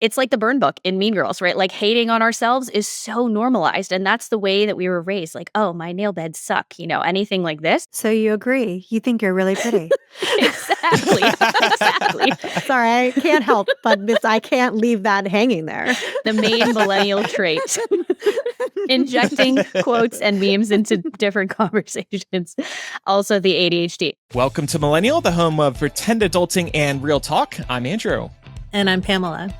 it's like the burn book in Mean Girls, right? Like hating on ourselves is so normalized. And that's the way that we were raised. Like, oh, my nail beds suck, anything like this. So you agree. You think you're really pretty. Exactly. Exactly. Sorry, I can't help but I can't leave that hanging there. The main millennial trait. Injecting quotes and memes into different conversations. Also the ADHD. Welcome to Millennial, the home of pretend adulting and real talk. I'm Andrew. And I'm Pamela.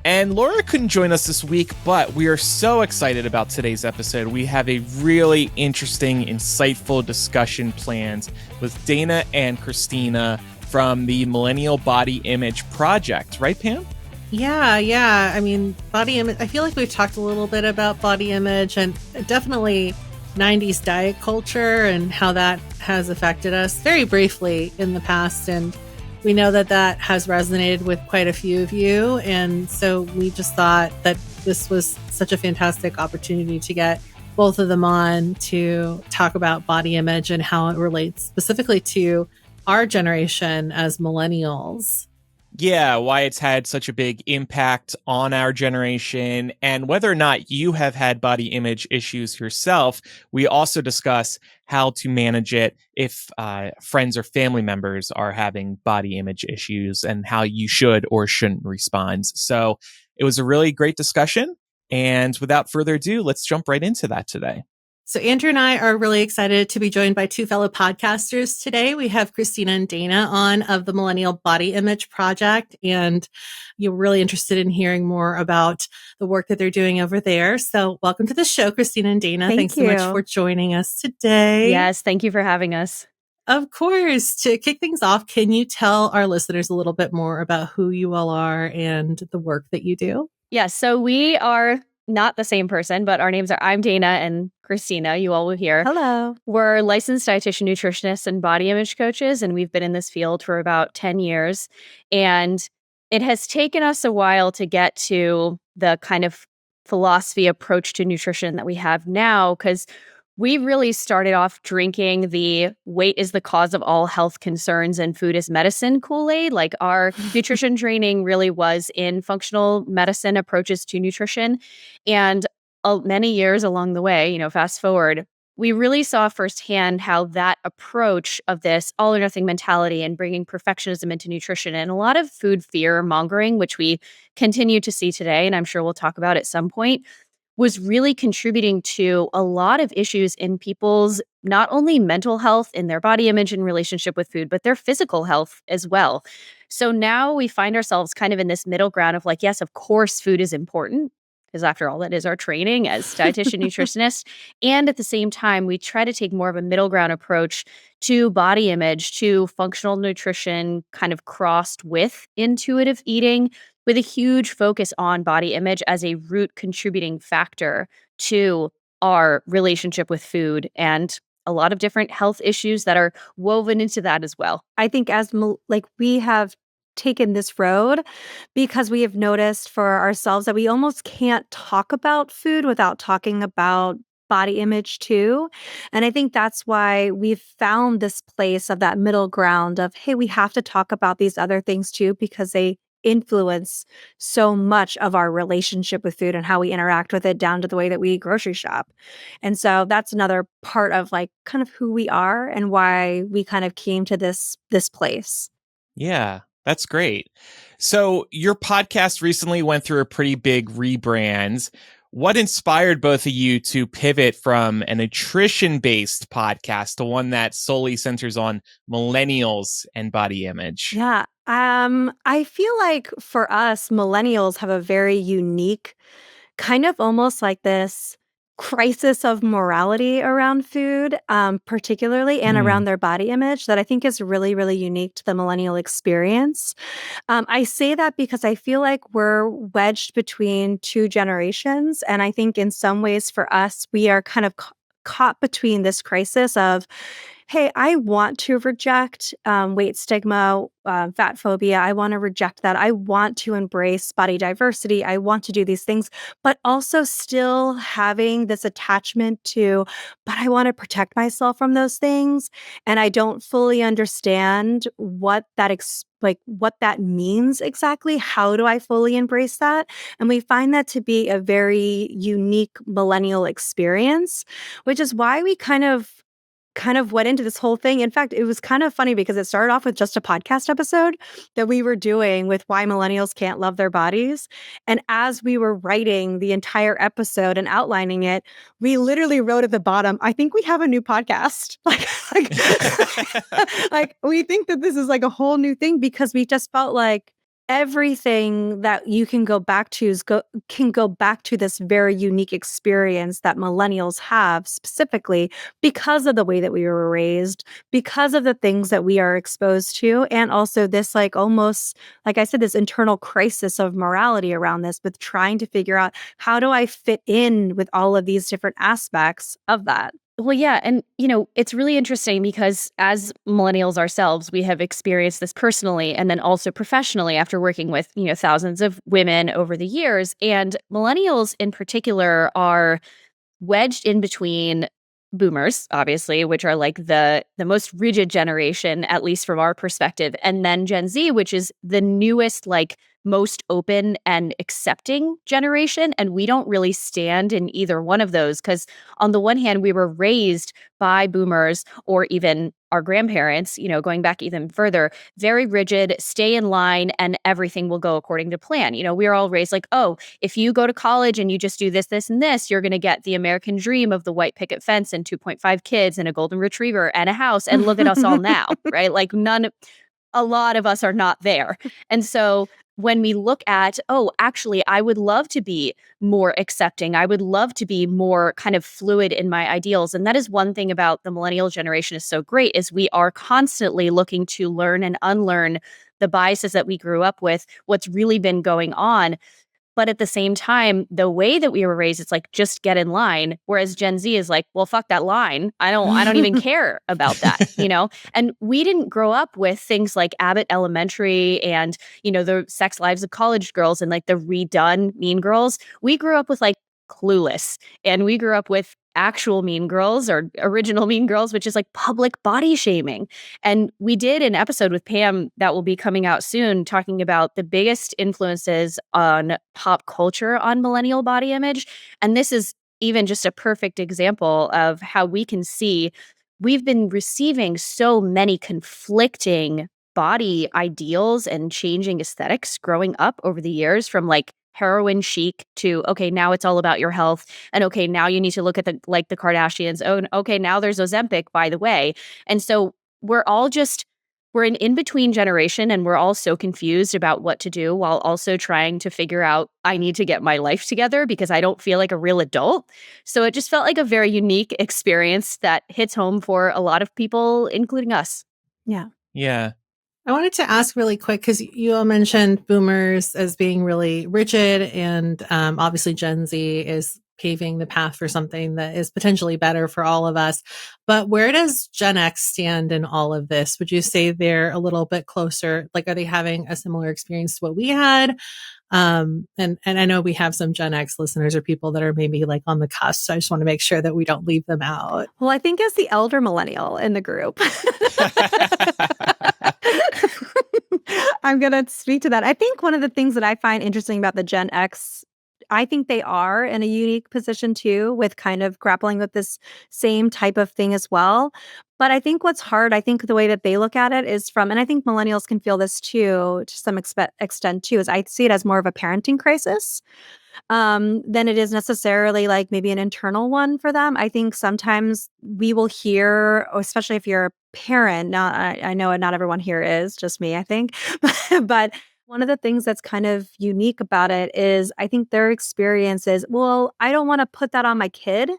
And Laura couldn't join us this week, but we are so excited about today's episode. We have a really interesting, insightful discussion planned with Dana and Cristina from the Millennial Body Image Project. Right, Pam? Yeah. I mean, body image, I feel like we've talked a little bit about body image and definitely 90s diet culture and how that has affected us very briefly in the past. And we know that has resonated with quite a few of you. And so we just thought that this was such a fantastic opportunity to get both of them on to talk about body image and how it relates specifically to our generation as millennials. Yeah, why it's had such a big impact on our generation, and whether or not you have had body image issues yourself. We also discuss how to manage it if friends or family members are having body image issues and how you should or shouldn't respond. So it was a really great discussion. And without further ado, let's jump right into that today. So Andrew and I are really excited to be joined by two fellow podcasters today. We have Cristina and Dana on of the Millennial Body Image Project, and you're really interested in hearing more about the work that they're doing over there. So welcome to the show, Cristina and Dana. Thanks so much for joining us today. Yes, thank you for having us. Of course. To kick things off, can you tell our listeners a little bit more about who you all are and the work that you do? Yes, so we are not the same person, but our names are, I'm Dana and Cristina, you all will hear. Hello. We're licensed dietitian nutritionists and body image coaches, and we've been in this field for about 10 years. And it has taken us a while to get to the kind of philosophy approach to nutrition that we have now, because we really started off drinking the weight is the cause of all health concerns and food is medicine Kool-Aid. Like our nutrition training really was in functional medicine approaches to nutrition. And many years along the way, fast forward, we really saw firsthand how that approach of this all or nothing mentality and bringing perfectionism into nutrition and a lot of food fear mongering, which we continue to see today, and I'm sure we'll talk about at some point, was really contributing to a lot of issues in people's not only mental health in their body image and relationship with food, but their physical health as well. So now we find ourselves kind of in this middle ground of like, yes, of course, food is important, because after all, that is our training as dietitian nutritionists. And at the same time, we try to take more of a middle ground approach to body image, to functional nutrition, kind of crossed with intuitive eating, with a huge focus on body image as a root contributing factor to our relationship with food and a lot of different health issues that are woven into that as well. I think we have taken this road because we have noticed for ourselves that we almost can't talk about food without talking about body image too. And I think that's why we've found this place of that middle ground of, hey, we have to talk about these other things too, because they influence so much of our relationship with food and how we interact with it, down to the way that we grocery shop. And so that's another part of like kind of who we are and why we kind of came to this place. Yeah, that's great. So your podcast recently went through a pretty big rebrand. What inspired both of you to pivot from a nutrition-based podcast to one that solely centers on millennials and body image? Yeah. I feel like for us, millennials have a very unique kind of almost like this crisis of morality around food, particularly and around their body image that I think is really, really unique to the millennial experience. I say that because I feel like we're wedged between two generations. And I think in some ways for us, we are kind of caught between this crisis of hey, I want to reject weight stigma, fat phobia. I want to reject that. I want to embrace body diversity. I want to do these things, but also still having this attachment to, but I want to protect myself from those things. And I don't fully understand what that what that means exactly. How do I fully embrace that? And we find that to be a very unique millennial experience, which is why we kind of went into this whole thing. In fact, it was kind of funny because it started off with just a podcast episode that we were doing with why millennials can't love their bodies. And as we were writing the entire episode and outlining it, we literally wrote at the bottom, I think we have a new podcast. Like we think that this is like a whole new thing because we just felt like everything that you can go back to can go back to this very unique experience that millennials have specifically because of the way that we were raised, because of the things that we are exposed to, and also this like almost, like I said, this internal crisis of morality around this with trying to figure out how do I fit in with all of these different aspects of that. Well, yeah. And, it's really interesting because as millennials ourselves, we have experienced this personally and then also professionally after working with, thousands of women over the years. And millennials in particular are wedged in between boomers, obviously, which are like the most rigid generation, at least from our perspective, and then Gen Z, which is the newest, like most open and accepting generation. And we don't really stand in either one of those because on the one hand, we were raised by boomers or even our grandparents, going back even further, very rigid, stay in line, and everything will go according to plan. We are all raised like, oh, if you go to college and you just do this, this, and this, you're going to get the American dream of the white picket fence and 2.5 kids and a golden retriever and a house. And look at us all now, right? Like a lot of us are not there. And so when we look at, oh, actually, I would love to be more accepting. I would love to be more kind of fluid in my ideals. And that is one thing about the millennial generation is so great is we are constantly looking to learn and unlearn the biases that we grew up with, what's really been going on. But at the same time, the way that we were raised, it's like, just get in line. Whereas Gen Z is like, well, fuck that line. I don't even care about that. And we didn't grow up with things like Abbott Elementary and, the Sex Lives of College Girls and like the redone Mean Girls. We grew up with like Clueless, and we grew up with actual Mean Girls or original Mean Girls, which is like public body shaming. And we did an episode with Pam that will be coming out soon talking about the biggest influences on pop culture on millennial body image. And this is even just a perfect example of how we can see we've been receiving so many conflicting body ideals and changing aesthetics growing up over the years from like heroin chic to, okay, now it's all about your health. And okay, now you need to look at the Kardashians. Oh, and okay, now there's Ozempic, by the way. And so we're an in-between generation and we're all so confused about what to do while also trying to figure out, I need to get my life together because I don't feel like a real adult. So it just felt like a very unique experience that hits home for a lot of people, including us. Yeah. Yeah. I wanted to ask really quick because you all mentioned boomers as being really rigid, and obviously Gen Z is paving the path for something that is potentially better for all of us. But where does Gen X stand in all of this? Would you say they're a little bit closer? Like, are they having a similar experience to what we had? And I know we have some Gen X listeners or people that are maybe like on the cusp. So I just want to make sure that we don't leave them out. Well, I think as the elder millennial in the group, I'm going to speak to that. I think one of the things that I find interesting about the Gen X, I think they are in a unique position too, with kind of grappling with this same type of thing as well. But I think what's hard, I think the way that they look at it is from, and I think millennials can feel this too, to some extent too, is I see it as more of a parenting crisis than it is necessarily like maybe an internal one for them. I think sometimes we will hear, especially if you're a parent, now I know not everyone here is, just me, I think, but one of the things that's kind of unique about it is I think their experience is, well, I don't want to put that on my kid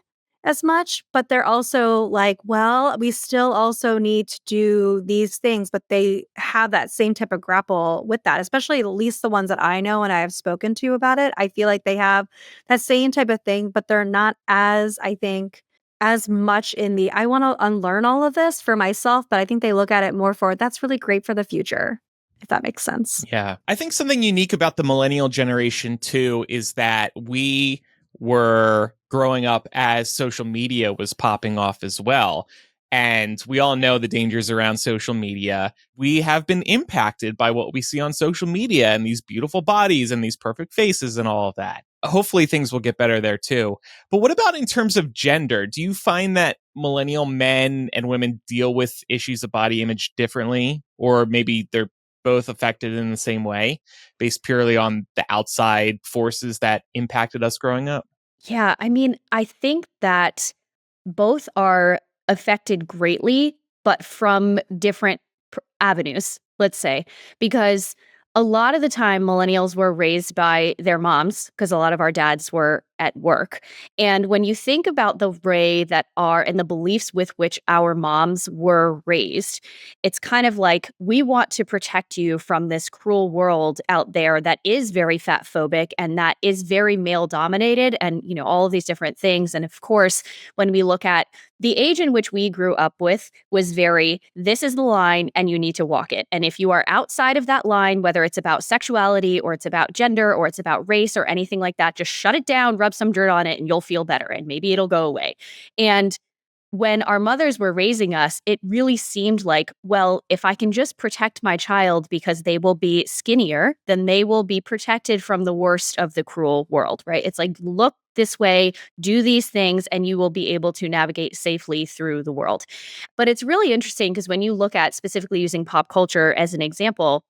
as much, but they're also like, well, we still also need to do these things, but they have that same type of grapple with that, especially at least the ones that I know and I have spoken to about it. I feel like they have that same type of thing, but they're not as, I think, as much in the, I want to unlearn all of this for myself, but I think they look at it more for, that's really great for the future, if that makes sense. Yeah. I think something unique about the millennial generation too is that we were growing up as social media was popping off as well. And we all know the dangers around social media. We have been impacted by what we see on social media and these beautiful bodies and these perfect faces and all of that. Hopefully things will get better there too. But what about in terms of gender? Do you find that millennial men and women deal with issues of body image differently? Or maybe they're both affected in the same way based purely on the outside forces that impacted us growing up? Yeah, I mean, I think that both are affected greatly, but from different avenues, let's say, because a lot of the time millennials were raised by their moms because a lot of our dads were at work. And when you think about the way that our and the beliefs with which our moms were raised, it's kind of like we want to protect you from this cruel world out there that is very fat phobic and that is very male dominated and all of these different things. And of course, when we look at the age in which we grew up with was very, this is the line and you need to walk it. And if you are outside of that line, whether it's about sexuality or it's about gender or it's about race or anything like that, just shut it down, rub some dirt on it and you'll feel better and maybe it'll go away. And when our mothers were raising us, it really seemed like, well, if I can just protect my child because they will be skinnier, then they will be protected from the worst of the cruel world, right? It's like, look this way, do these things, and you will be able to navigate safely through the world. But it's really interesting because when you look at specifically using pop culture as an example,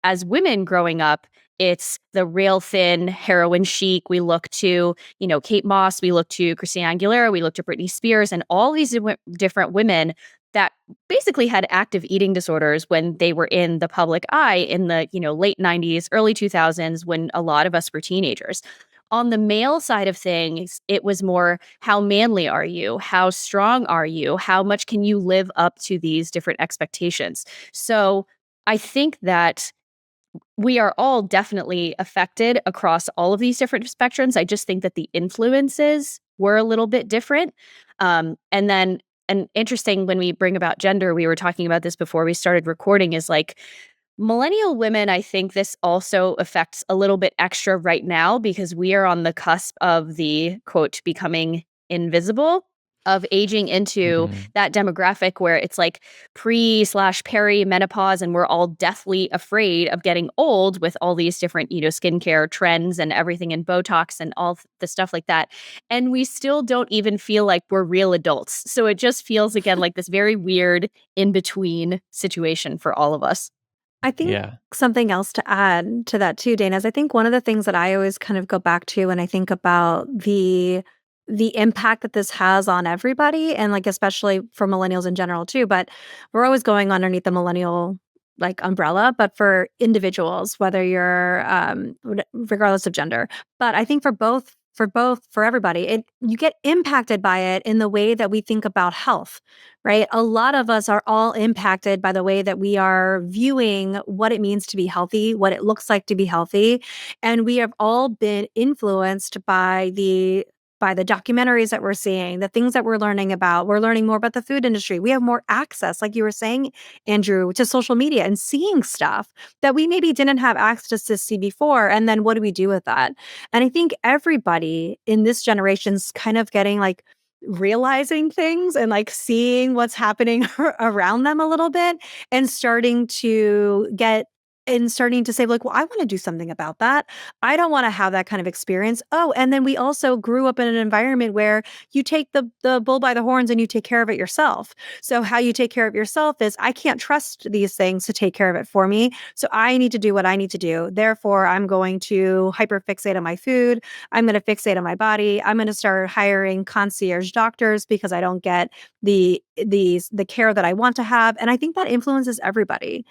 as women growing up, it's the rail thin heroin chic. We look to, Kate Moss, we look to Christina Aguilera, we look to Britney Spears, and all these different women that basically had active eating disorders when they were in the public eye in the, late 90s, early 2000s, when a lot of us were teenagers. On the male side of things, it was more, how manly are you? How strong are you? How much can you live up to these different expectations? So I think that we are all definitely affected across all of these different spectrums. I just think that the influences were a little bit different. And interesting, when we bring about gender, we were talking about this before we started recording, is like millennial women, I think this also affects a little bit extra right now because we are on the cusp of the quote becoming invisible, of aging into Mhm. that demographic where it's like pre/peri menopause and we're all deathly afraid of getting old with all these different, skincare trends and everything and Botox and all the stuff like that. And we still don't even feel like we're real adults. So it just feels again like this very weird in between situation for all of us. I think Yeah. something else to add to that too, Dana, is I think one of the things that I always kind of go back to when I think about the impact that this has on everybody and like especially for millennials in general too, but we're always going underneath the millennial like umbrella, but for individuals, whether you're regardless of gender. But I think for everybody, you get impacted by it in the way that we think about health, right? A lot of us are all impacted by the way that we are viewing what it means to be healthy, what it looks like to be healthy. And we have all been influenced by the documentaries that we're seeing, the things that we're learning about. We're learning more about the food industry. We have more access, like you were saying, Andrew, to social media and seeing stuff that we maybe didn't have access to see before. And then what do we do with that? And I think everybody in this generation's kind of getting like realizing things and like seeing what's happening around them a little bit and starting to say like, well, I want to do something about that. I don't want to have that kind of experience. Oh, and then we also grew up in an environment where you take the bull by the horns and you take care of it yourself. So how you take care of yourself is I can't trust these things to take care of it for me. So I need to do what I need to do. Therefore, I'm going to hyperfixate on my food. I'm going to fixate on my body. I'm going to start hiring concierge doctors because I don't get the care that I want to have. And I think that influences everybody.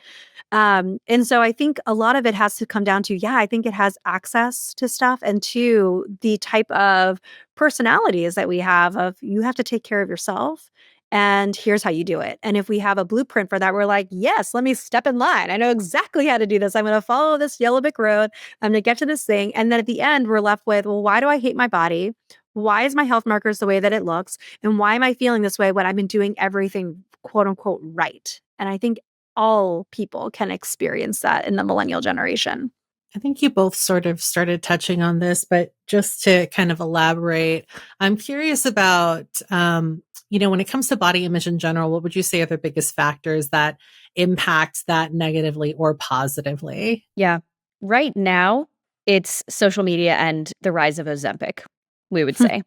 And so I think a lot of it has to come down to, yeah, I think it has access to stuff and to the type of personalities that we have of you have to take care of yourself and here's how you do it. And if we have a blueprint for that, we're like, yes, let me step in line. I know exactly how to do this. I'm going to follow this yellow brick road. I'm going to get to this thing. And then at the end, we're left with, well, why do I hate my body? Why is my health markers the way that it looks? And why am I feeling this way when I've been doing everything quote unquote right? And I think all people can experience that in the millennial generation. I think you both sort of started touching on this, but just to kind of elaborate, I'm curious about, when it comes to body image in general, what would you say are the biggest factors that impact that negatively or positively? Yeah. Right now, it's social media and the rise of Ozempic, we would say,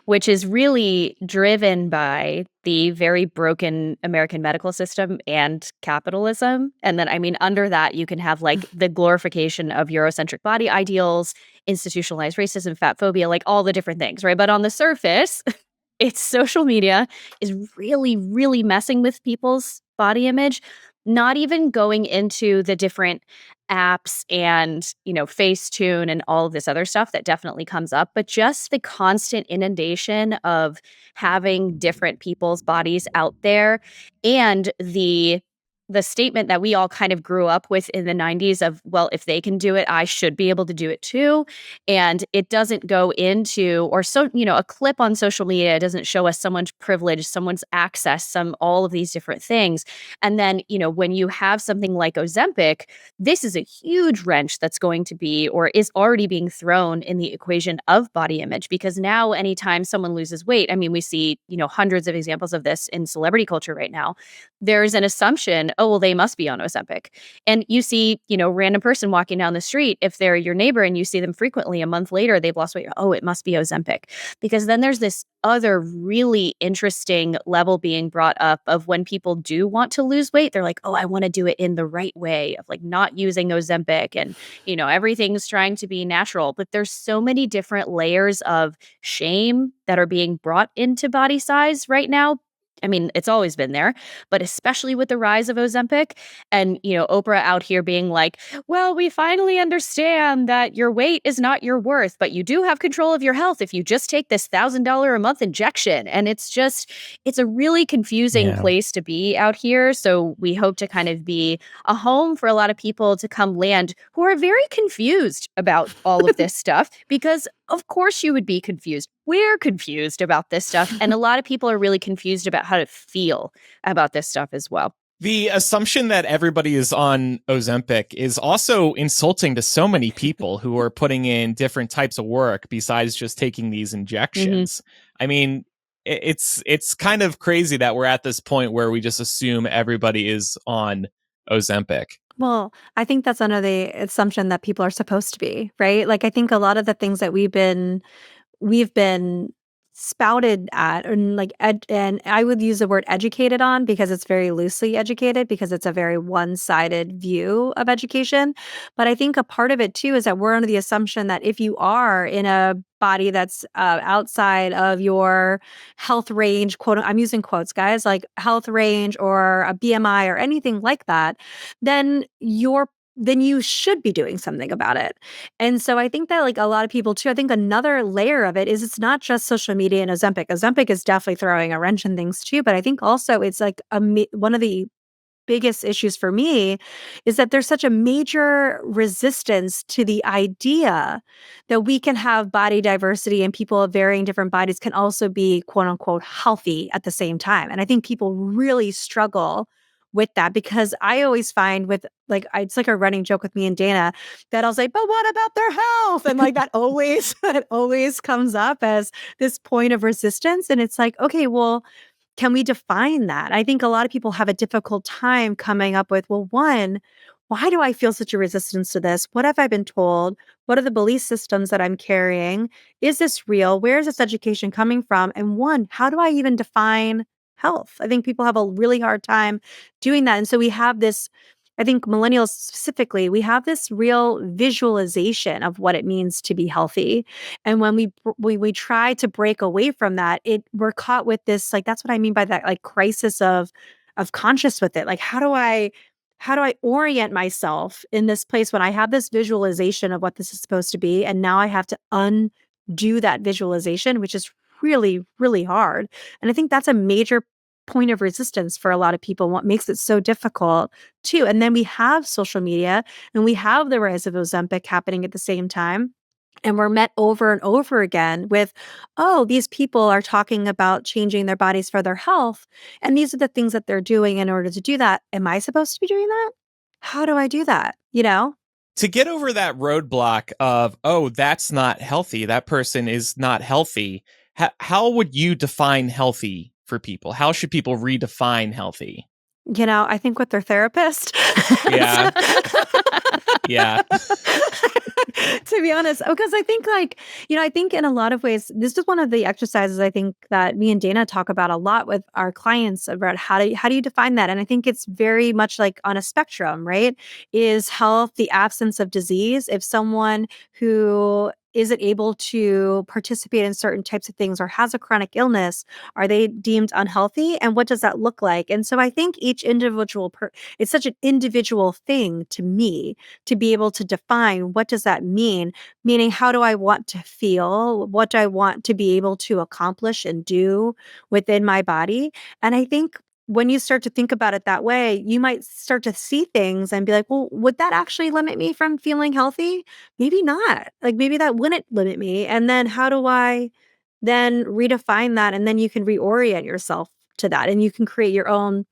which is really driven by the very broken American medical system and capitalism. And then, I mean, under that, you can have like the glorification of Eurocentric body ideals, institutionalized racism, fat phobia, like all the different things, right? But on the surface, it's social media is really, really messing with people's body image, not even going into the different apps and, Facetune and all of this other stuff that definitely comes up, but just the constant inundation of having different people's bodies out there and the statement that we all kind of grew up with in the 90s of, well, if they can do it, I should be able to do it too. And it doesn't go into, or so, a clip on social media doesn't show us someone's privilege, someone's access, all of these different things. And then, when you have something like Ozempic, this is a huge wrench that's going to be, or is already being thrown in the equation of body image, because now anytime someone loses weight, I mean, we see, hundreds of examples of this in celebrity culture right now. There's an assumption, oh, well, they must be on Ozempic. And you see, random person walking down the street, if they're your neighbor and you see them frequently, a month later, they've lost weight. Oh, it must be Ozempic. Because then there's this other really interesting level being brought up of when people do want to lose weight, they're like, oh, I want to do it in the right way of like not using Ozempic and, everything's trying to be natural. But there's so many different layers of shame that are being brought into body size right now. I mean, it's always been there, but especially with the rise of Ozempic and, Oprah out here being like, well, we finally understand that your weight is not your worth, but you do have control of your health if you just take this $1,000 a month injection. And it's a really confusing Yeah. place to be out here. So we hope to kind of be a home for a lot of people to come land who are very confused about all of this stuff, because of course you would be confused. We're confused about this stuff. And a lot of people are really confused about how to feel about this stuff as well. The assumption that everybody is on Ozempic is also insulting to so many people who are putting in different types of work besides just taking these injections. I mean, it's kind of crazy that we're at this point where we just assume everybody is on Ozempic. Well, I think that's under the assumption that people are supposed to be, right? Like, I think a lot of the things that we've been spouted at, and like and I would use the word educated on, because it's very loosely educated, because it's a very one-sided view of education. But I think a part of it too is that we're under the assumption that if you are in a body that's outside of your health range, quote, I'm using quotes, guys, like health range or a BMI or anything like that, then you should be doing something about it. And so I think that like a lot of people too, I think another layer of it is it's not just social media and Ozempic. Ozempic is definitely throwing a wrench in things too, but I think also it's like one of the biggest issues for me is that there's such a major resistance to the idea that we can have body diversity and people of varying different bodies can also be quote unquote healthy at the same time. And I think people really struggle with that, because I always find with it's like a running joke with me and Dana that I'll say, but what about their health? And like that always, it always comes up as this point of resistance. And it's like, okay, well, can we define that? I think a lot of people have a difficult time coming up with, well, one, why do I feel such a resistance to this? What have I been told? What are the belief systems that I'm carrying? Is this real? Where is this education coming from? And one, how do I even define health? I think people have a really hard time doing that. And so we have this, I think millennials specifically, we have this real visualization of what it means to be healthy. And when we try to break away from that, we're caught with this, like, that's what I mean by that, like, crisis of conscious with it. Like, how do I orient myself in this place when I have this visualization of what this is supposed to be, and now I have to undo that visualization, which is really, really hard. And I think that's a major point of resistance for a lot of people, what makes it so difficult too. And then we have social media and we have the rise of Ozempic happening at the same time. And we're met over and over again with, oh, these people are talking about changing their bodies for their health. And these are the things that they're doing in order to do that. Am I supposed to be doing that? How do I do that? You know? To get over that roadblock of, oh, that's not healthy, that person is not healthy, how would you define healthy for people? How should people redefine healthy? I think with their therapist. Yeah. Yeah. To be honest, because I think I think in a lot of ways, this is one of the exercises I think that me and Dana talk about a lot with our clients about how do you define that? And I think it's very much like on a spectrum, right? Is health the absence of disease? If someone who isn't able to participate in certain types of things or has a chronic illness, are they deemed unhealthy? And what does that look like? And so I think each individual it's such an individual thing to me to be able to define what does that mean, meaning how do I want to feel, what do I want to be able to accomplish and do within my body. And I think when you start to think about it that way, you might start to see things and be like, well, would that actually limit me from feeling healthy? Maybe not. Like maybe that wouldn't limit me. And then how do I then redefine that? And then you can reorient yourself to that and you can create your own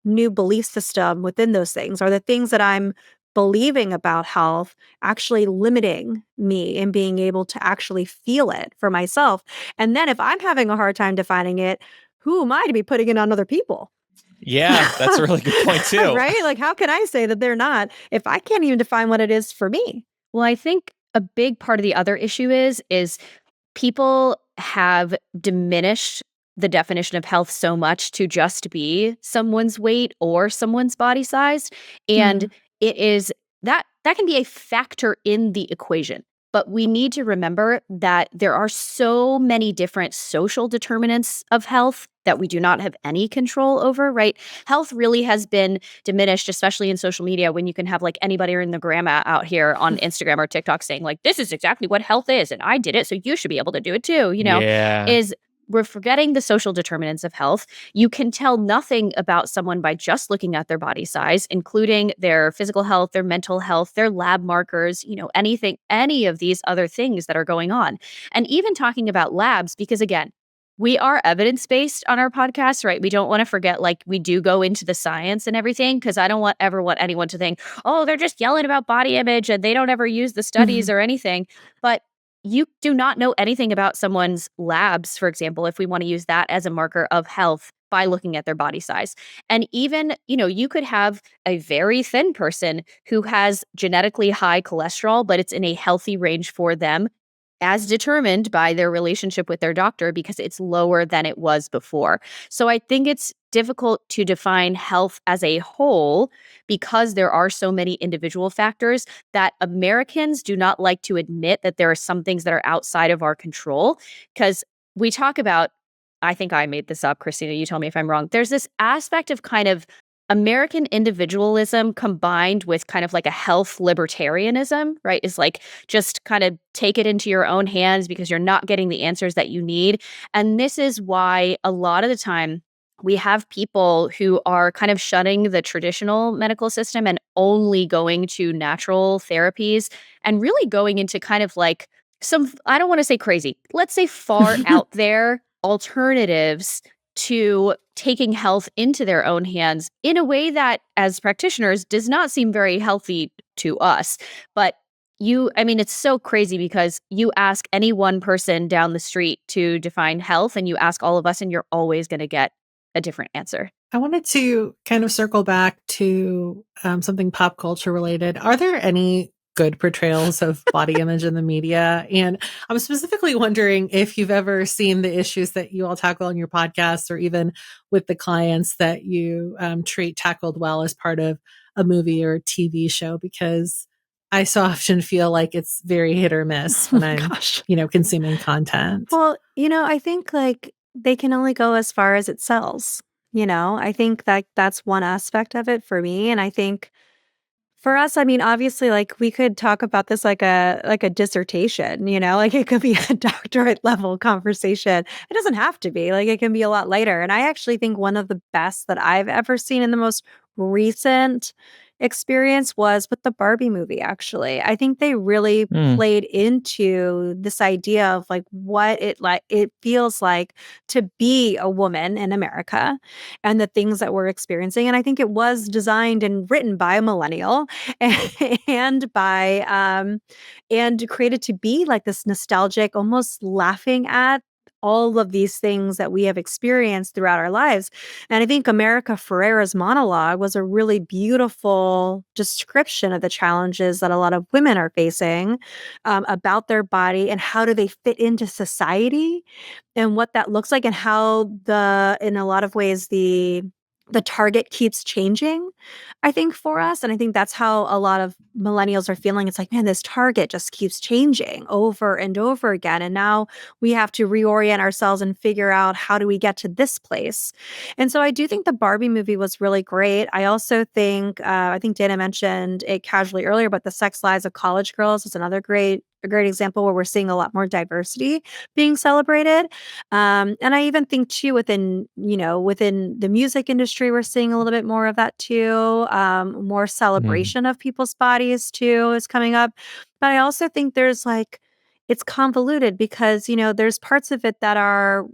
new belief system within those things. Are the things that I'm believing about health actually limiting me in being able to actually feel it for myself? And then if I'm having a hard time defining it, who am I to be putting it on other people? Yeah, that's a really good point too. Right? Like, how can I say that they're not if I can't even define what it is for me? Well, I think a big part of the other issue is people have diminished the definition of health so much to just be someone's weight or someone's body size. Mm. And it is that can be a factor in the equation. But we need to remember that there are so many different social determinants of health that we do not have any control over, right? Health really has been diminished, especially in social media, when you can have like anybody or in the grandma out here on Instagram or TikTok saying like, this is exactly what health is. And I did it. So you should be able to do it too. Yeah. Is we're forgetting the social determinants of health. You can tell nothing about someone by just looking at their body size, including their physical health, their mental health, their lab markers, anything, any of these other things that are going on. And even talking about labs, because again, we are evidence-based on our podcast, right? We don't want to forget, like, we do go into the science and everything, because I don't ever want anyone to think, oh, they're just yelling about body image and they don't ever use the studies or anything. But you do not know anything about someone's labs, for example, if we want to use that as a marker of health by looking at their body size. And even, you could have a very thin person who has genetically high cholesterol, but it's in a healthy range for them, as determined by their relationship with their doctor, because it's lower than it was before. So I think it's difficult to define health as a whole because there are so many individual factors that Americans do not like to admit that there are some things that are outside of our control. Because we talk about, I think I made this up, Christina, you tell me if I'm wrong. There's this aspect of kind of American individualism combined with kind of like a health libertarianism, right? Is like just kind of take it into your own hands because you're not getting the answers that you need. And this is why a lot of the time we have people who are kind of shunning the traditional medical system and only going to natural therapies and really going into kind of like some, I don't want to say crazy, let's say far out there alternatives to taking health into their own hands in a way that, as practitioners, does not seem very healthy to us. But it's so crazy because you ask any one person down the street to define health and you ask all of us and you're always going to get a different answer. I wanted to kind of circle back to something pop culture related. Are there any good portrayals of body image in the media? And I'm specifically wondering if you've ever seen the issues that you all tackle on your podcast or even with the clients that you treat tackled well as part of a movie or TV show, because I so often feel like it's very hit or miss when I'm, consuming content. Well, I think like they can only go as far as it sells. I think that that's one aspect of it for me. And I think for us, obviously, like we could talk about this like a dissertation, like it could be a doctorate level conversation. It doesn't have to be. Like it can be a lot lighter. And I actually think one of the best that I've ever seen in the most recent experience was with the Barbie movie, actually. I think they really Mm. played into this idea of like what it feels like to be a woman in America and the things that we're experiencing. And I think it was designed and written by a millennial and by and created to be like this nostalgic, almost laughing at all of these things that we have experienced throughout our lives. And I think America Ferrera's monologue was a really beautiful description of the challenges that a lot of women are facing about their body and how do they fit into society and what that looks like and how in a lot of ways, the target keeps changing, I think, for us. And I think that's how a lot of millennials are feeling. It's like, man, this target just keeps changing over and over again. And now we have to reorient ourselves and figure out how do we get to this place. And so I do think the Barbie movie was really great. I also I think Dana mentioned it casually earlier, but The Sex Lives of College Girls is another a great example where we're seeing a lot more diversity being celebrated. And I even think too within the music industry, we're seeing a little bit more of that too. More Mm. celebration of people's bodies too is coming up. But I also think it's convoluted because, there's parts of it that are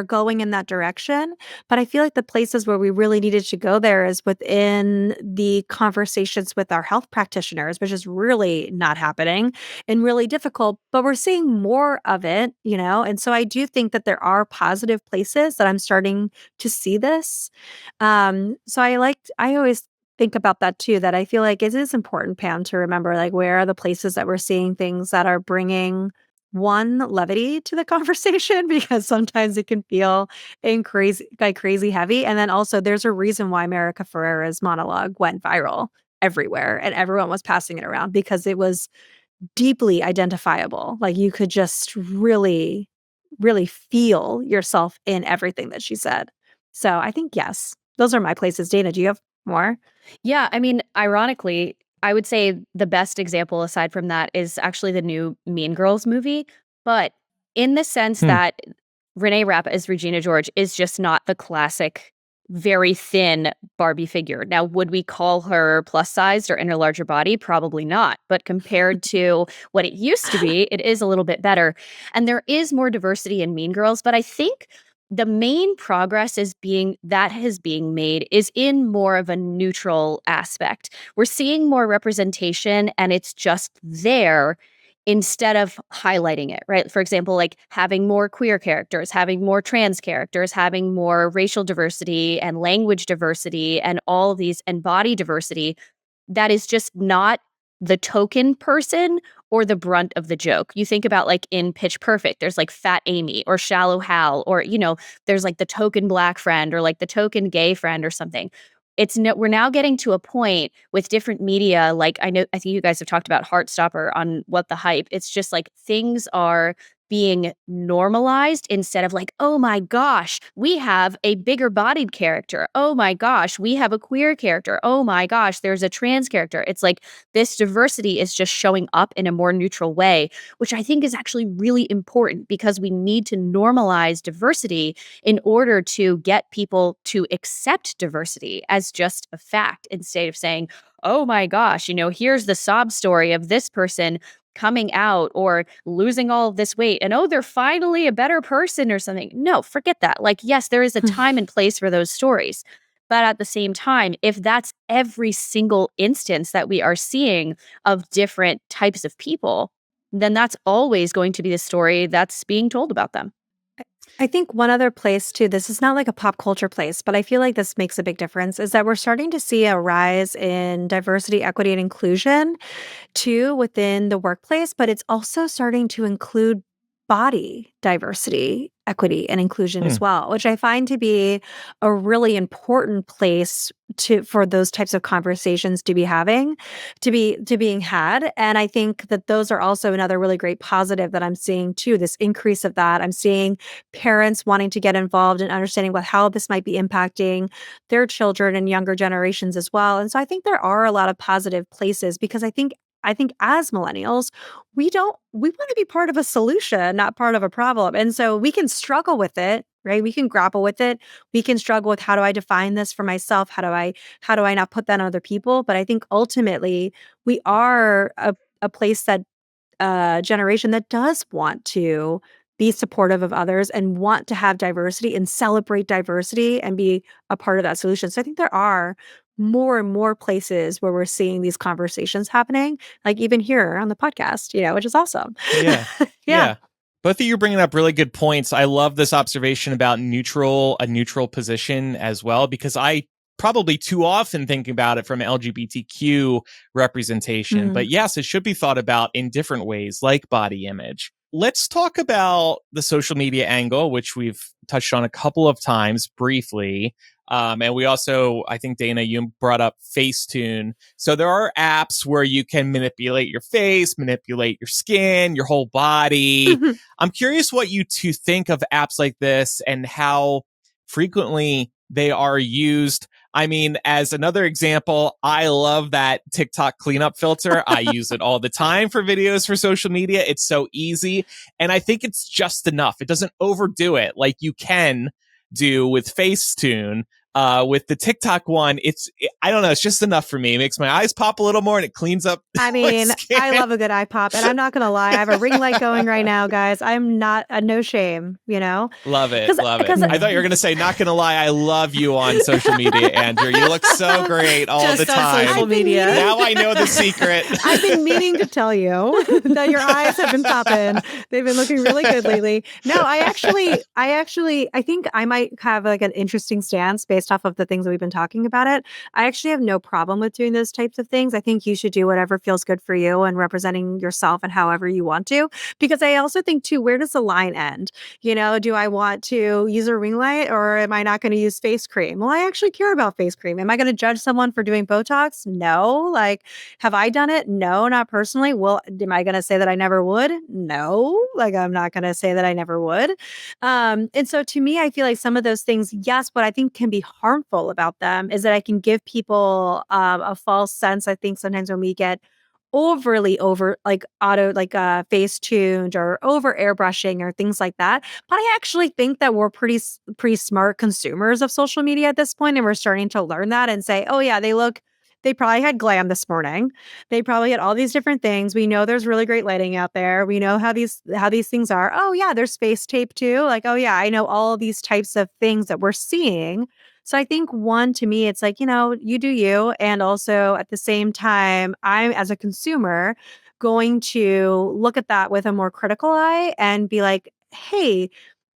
going in that direction. But I feel like the places where we really needed to go there is within the conversations with our health practitioners, which is really not happening and really difficult, but we're seeing more of it. And so I do think that there are positive places that I'm starting to see this. So I always think about that too, that I feel like it is important, Pam, to remember like where are the places that we're seeing things that are bringing one levity to the conversation because sometimes it can feel crazy heavy. And then also there's a reason why America Ferrera's monologue went viral everywhere and everyone was passing it around because it was deeply identifiable. Like you could just really, really feel yourself in everything that she said. So I think, yes, those are my places. Dana, do you have more? Yeah, I mean, ironically, I would say the best example aside from that is actually the new Mean Girls movie, but in the sense Hmm. that Renee Rapp as Regina George is just not the classic, very thin Barbie figure. Now, would we call her plus sized or in a larger body? Probably not. But compared to what it used to be, it is a little bit better. And there is more diversity in Mean Girls, but I think the main progress is being made is in more of a neutral aspect. We're seeing more representation and it's just there instead of highlighting it, right? For example, like having more queer characters, having more trans characters, having more racial diversity and language diversity and all of these and body diversity that is just not the token person or the brunt of the joke. You think about like in Pitch Perfect, there's like Fat Amy or Shallow Hal, or there's like the token black friend or like the token gay friend or something. We're now getting to a point with different media. Like I think you guys have talked about Heartstopper on What the Hype. It's just like things are being normalized instead of like, oh my gosh, we have a bigger bodied character. Oh my gosh, we have a queer character. Oh my gosh, there's a trans character. It's like this diversity is just showing up in a more neutral way, which I think is actually really important because we need to normalize diversity in order to get people to accept diversity as just a fact instead of saying, oh my gosh, here's the sob story of this person coming out or losing all of this weight and oh they're finally a better person or something. No, forget that. Like yes, there is a time and place for those stories. But at the same time, if that's every single instance that we are seeing of different types of people, then that's always going to be the story that's being told about them. I think one other place too, this is not like a pop culture place, but I feel like this makes a big difference, is that we're starting to see a rise in diversity, equity, and inclusion too within the workplace, but it's also starting to include body diversity, equity, and inclusion Hmm. as well, which I find to be a really important place for those types of conversations to be having, to being had. And I think that those are also another really great positive that I'm seeing too, this increase of that. I'm seeing parents wanting to get involved and understanding how this might be impacting their children and younger generations as well. And so I think there are a lot of positive places because I think as millennials, we want to be part of a solution, not part of a problem. And so we can struggle with it right? We can grapple with it. We can struggle with, how do I define this for myself? How do I not put that on other people? But I think ultimately we are a place that generation that does want to be supportive of others and want to have diversity and celebrate diversity and be a part of that solution. So I think there are more and more places where we're seeing these conversations happening, like even here on the podcast, which is awesome. Yeah. Yeah. Yeah. Both of you bringing up really good points. I love this observation about a neutral position as well, because I probably too often think about it from LGBTQ representation. But yes, it should be thought about in different ways, like body image. Let's talk about the social media angle, which we've touched on a couple of times briefly. And we also, I think, Dana, you brought up Facetune. So there are apps where you can manipulate your face, manipulate your skin, your whole body. I'm curious what you two think of apps like this and how frequently they are used. I mean, as another example, I love that TikTok cleanup filter. I use it all the time for videos for social media. It's so easy. And I think it's just enough. It doesn't overdo it like you can do with Facetune. With the TikTok one, I don't know, it's just enough for me. It makes my eyes pop a little more and it cleans up. I mean, I love a good eye pop, and I'm not going to lie. I have a ring light going right now, guys. I'm not no shame, Love it. Love it. I thought you were going to say, not going to lie, I love you on social media, Andrew. You look so great all Just the on time. social media. Now I know the secret. I've been meaning to tell you that your eyes have been popping. They've been looking really good lately. No, I think I might have like an interesting stance based off of the things that we've been talking about it. I actually have no problem with doing those types of things. I think you should do whatever feels good for you and representing yourself and however you want to. Because I also think too, where does the line end? Do I want to use a ring light or am I not going to use face cream? Well, I actually care about face cream. Am I going to judge someone for doing Botox? No. Like, have I done it? No, not personally. Well, am I going to say that I never would? No. Like, I'm not going to say that I never would. And so to me, I feel like some of those things, yes, what I think can be harmful about them is that I can give people a false sense. I think sometimes when we get overly face tuned or over airbrushing or things like that. But I actually think that we're pretty smart consumers of social media at this point, and we're starting to learn that and say, oh yeah, they probably had glam this morning. They probably had all these different things. We know there's really great lighting out there. We know how these things are. Oh yeah, there's face tape too. Like, oh yeah, I know all of these types of things that we're seeing. So I think to me, it's like, you do you. And also at the same time, I'm, as a consumer, going to look at that with a more critical eye and be like, hey,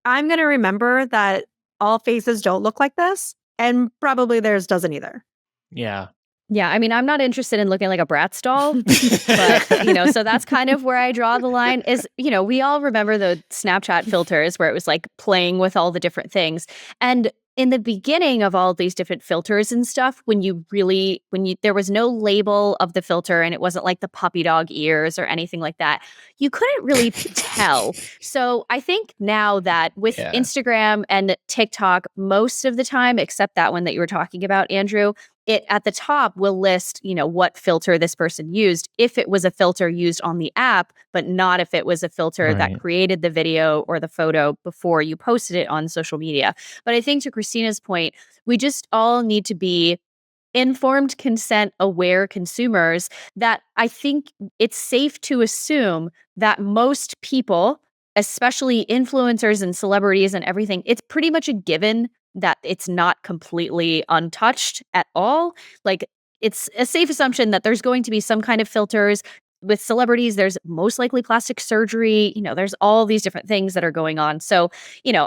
I'm going to remember that all faces don't look like this. And probably theirs doesn't either. Yeah. Yeah, I mean, I'm not interested in looking like a Bratz doll, but, so that's kind of where I draw the line is, we all remember the Snapchat filters where it was like playing with all the different things. And in the beginning of all of these different filters and stuff, there was no label of the filter and it wasn't like the puppy dog ears or anything like that, you couldn't really tell. So I think now that with Instagram and TikTok, most of the time, except that one that you were talking about, Andrew, it at the top will list, what filter this person used, if it was a filter used on the app, but not if it was a filter that created the video or the photo before you posted it on social media. But I think to Christina's point, we just all need to be informed, consent aware consumers that I think it's safe to assume that most people, especially influencers and celebrities and everything, it's pretty much a given that it's not completely untouched at all. Like, it's a safe assumption that there's going to be some kind of filters. With celebrities, there's most likely plastic surgery. There's all these different things that are going on. So,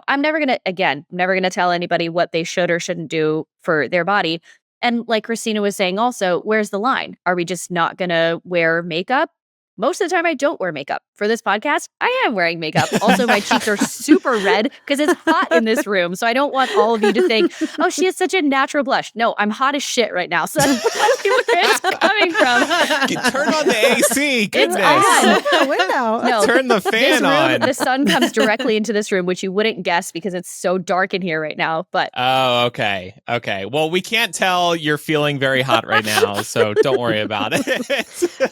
I'm never going to tell anybody what they should or shouldn't do for their body. And like Cristina was saying also, where's the line? Are we just not going to wear makeup? Most of the time I don't wear makeup. For this podcast, I am wearing makeup. Also, my cheeks are super red because it's hot in this room. So I don't want all of you to think, oh, she has such a natural blush. No, I'm hot as shit right now. So that's where it's coming from. Turn on the AC. Goodness. It's on. Window. No, turn the fan on. The sun comes directly into this room, which you wouldn't guess because it's so dark in here right now. But oh, okay. Well, we can't tell you're feeling very hot right now, so don't worry about it.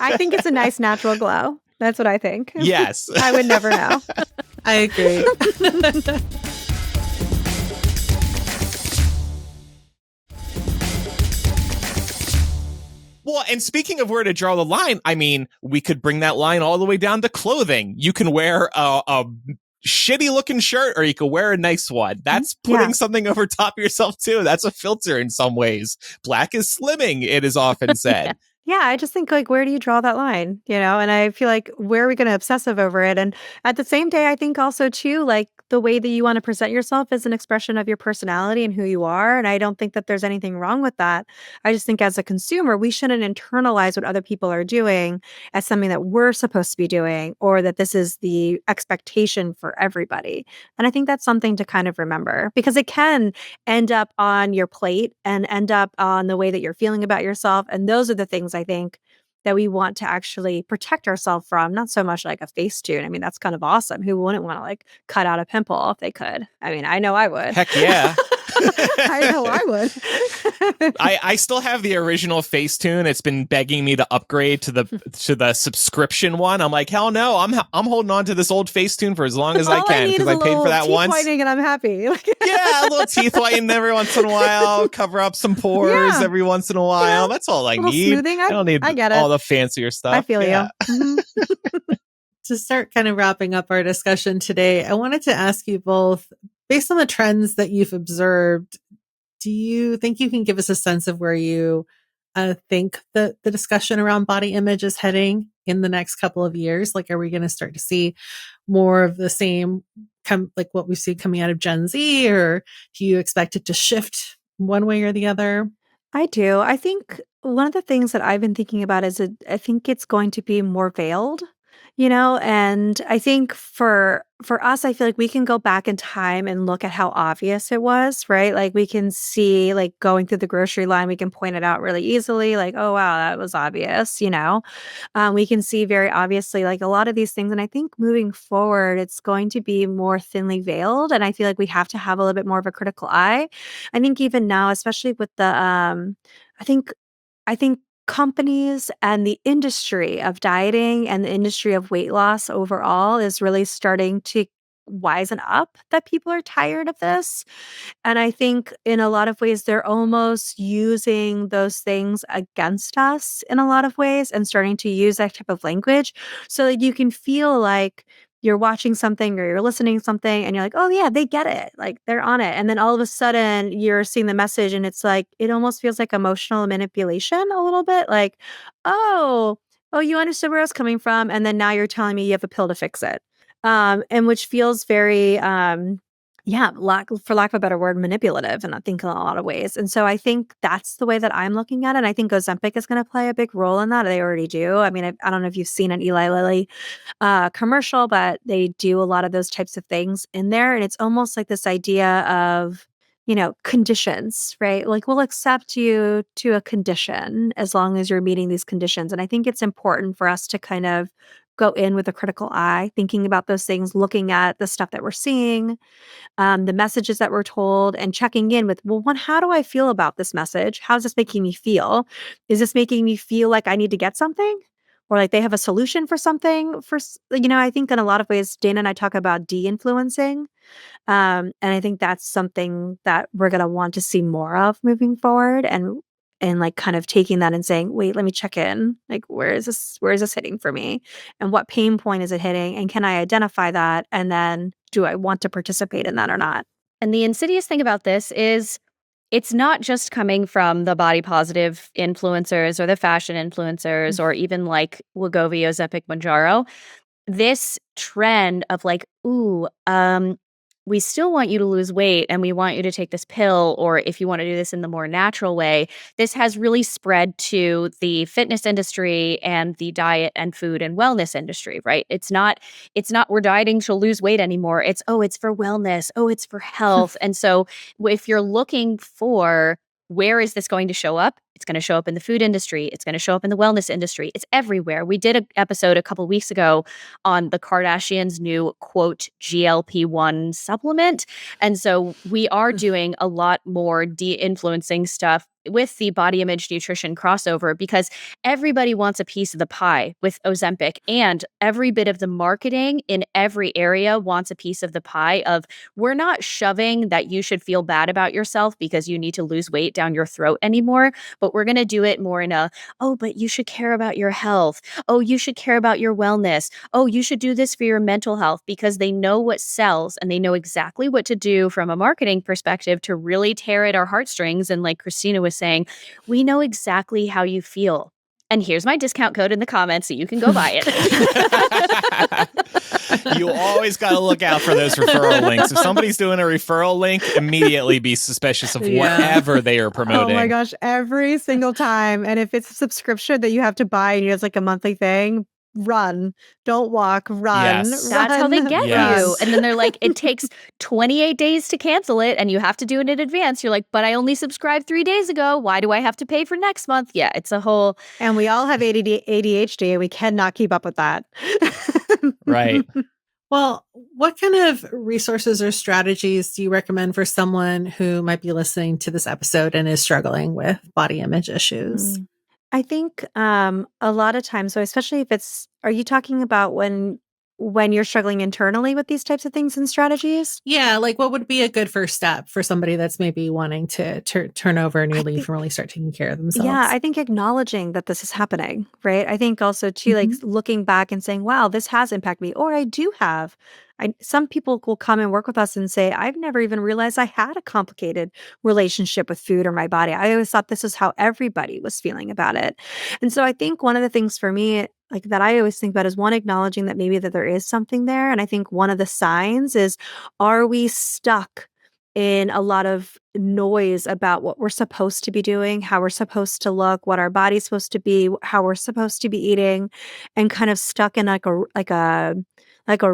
I think it's a nice natural glow. That's what I think. Yes. I would never know. I agree. And speaking of where to draw the line, I mean, we could bring that line all the way down to clothing. You can wear a shitty looking shirt or you can wear a nice one. That's putting something over top of yourself too. That's a filter in some ways. Black is slimming, it is often said. Yeah, I just think like, where do you draw that line? And I feel like where are we going to obsessive over it? And at the same day, I think also too, like the way that you want to present yourself is an expression of your personality and who you are. And I don't think that there's anything wrong with that. I just think as a consumer, we shouldn't internalize what other people are doing as something that we're supposed to be doing, or that this is the expectation for everybody. And I think that's something to kind of remember, because it can end up on your plate and end up on the way that you're feeling about yourself. And those are the things I think that we want to actually protect ourselves from, not so much like a Facetune. I mean, that's kind of awesome. Who wouldn't want to like cut out a pimple if they could? I mean, I know I would. Heck yeah. I know I would. I still have the original Facetune. It's been begging me to upgrade to the subscription one. I'm like, hell no, I'm holding on to this old Facetune for as long as I can because I paid for that once. Whitening and I'm happy. Yeah, a little teeth whitening every once in a while, cover up some pores every once in a while. That's all I need. Smoothing. I don't need all the fancier stuff. I feel you. To start kind of wrapping up our discussion today, I wanted to ask you both, based on the trends that you've observed, do you think you can give us a sense of where you think the discussion around body image is heading in the next couple of years? Like, are we going to start to see more of the same, like what we see coming out of Gen Z, or do you expect it to shift one way or the other? I do. I think one of the things that I've been thinking about is I think it's going to be more veiled, and I think for us, I feel like we can go back in time and look at how obvious it was, right? Like we can see, like going through the grocery line, we can point it out really easily, like, oh wow, that was obvious, we can see very obviously like a lot of these things. And I think moving forward, it's going to be more thinly veiled. And I feel like we have to have a little bit more of a critical eye. I think even now, especially with the, I think companies and the industry of dieting and the industry of weight loss overall is really starting to wisen up that people are tired of this. And I think in a lot of ways, they're almost using those things against us in a lot of ways and starting to use that type of language so that you can feel like you're watching something or you're listening to something and you're like, oh yeah, they get it. Like they're on it. And then all of a sudden you're seeing the message and it's like, it almost feels like emotional manipulation a little bit. Like, oh, you understood where I was coming from. And then now you're telling me you have a pill to fix it. And which feels very, for lack of a better word, manipulative, and I think in a lot of ways. And so I think that's the way that I'm looking at it. And I think Ozempic is going to play a big role in that. They already do. I mean, I don't know if you've seen an Eli Lilly commercial, but they do a lot of those types of things in there. And it's almost like this idea of, conditions, right? Like we'll accept you to a condition as long as you're meeting these conditions. And I think it's important for us to kind of go in with a critical eye, thinking about those things, looking at the stuff that we're seeing, the messages that we're told, and checking in with, well, one, how do I feel about this message? How's this making me feel? Is this making me feel like I need to get something? Or like they have a solution for something I think in a lot of ways, Dana and I talk about de-influencing. And I think that's something that we're going to want to see more of moving forward, and like kind of taking that and saying, wait, let me check in. Like, where is this hitting for me? And what pain point is it hitting? And can I identify that? And then do I want to participate in that or not? And the insidious thing about this is it's not just coming from the body positive influencers or the fashion influencers or even like Wegovy, Ozempic, Mounjaro. This trend of like, we still want you to lose weight and we want you to take this pill, or if you want to do this in the more natural way, this has really spread to the fitness industry and the diet and food and wellness industry, right? It's not we're dieting to lose weight anymore. It's for wellness. Oh, it's for health. And so if you're looking for where is this going to show up? It's going to show up in the food industry. It's going to show up in the wellness industry. It's everywhere. We did an episode a couple weeks ago on the Kardashians' new, quote, GLP-1 supplement. And so we are doing a lot more de-influencing stuff with the body image nutrition crossover, because everybody wants a piece of the pie with Ozempic, and every bit of the marketing in every area wants a piece of the pie of, we're not shoving that you should feel bad about yourself because you need to lose weight down your throat anymore, but we're going to do it more in a, oh, but you should care about your health. Oh, you should care about your wellness. Oh, you should do this for your mental health, because they know what sells and they know exactly what to do from a marketing perspective to really tear at our heartstrings. And like Cristina was saying, we know exactly how you feel. And here's my discount code in the comments so you can go buy it. You always got to look out for those referral links. If somebody's doing a referral link, immediately be suspicious of whatever they are promoting. Oh my gosh, every single time. And if it's a subscription that you have to buy and it's like a monthly thing, run. Don't walk, run. Yes. That's how they get Yes. you. And then they're like, it takes 28 days to cancel it and you have to do it in advance. You're like, but I only subscribed 3 days ago. Why do I have to pay for next month? Yeah, it's a whole. And we all have ADHD and we cannot keep up with that. Right. Well, what kind of resources or strategies do you recommend for someone who might be listening to this episode and is struggling with body image issues? I think a lot of times, so especially if it's, are you talking about when you're struggling internally with these types of things and strategies? Yeah, like what would be a good first step for somebody that's maybe wanting to turn over a new leaf and really start taking care of themselves? Yeah, I think acknowledging that this is happening, right? I think also too, like looking back and saying, wow, this has impacted me, or I do have. Some people will come and work with us and say, I've never even realized I had a complicated relationship with food or my body. I always thought this is how everybody was feeling about it. And so I think one of the things for me, like that I always think about is one, acknowledging that maybe that there is something there. And I think one of the signs is, are we stuck in a lot of noise about what we're supposed to be doing, how we're supposed to look, what our body's supposed to be, how we're supposed to be eating, and kind of stuck in like a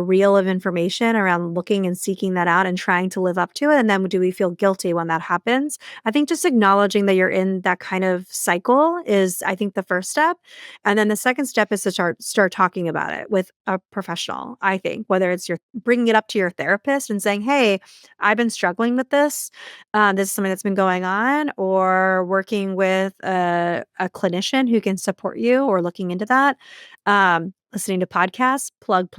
reel of information around looking and seeking that out and trying to live up to it. And then do we feel guilty when that happens? I think just acknowledging that you're in that kind of cycle is, I think, the first step. And then the second step is to start talking about it with a professional, I think, whether it's you're bringing it up to your therapist and saying, hey, I've been struggling with this. This is something that's been going on, or working with a clinician who can support you or looking into that. Listening to podcasts, plug.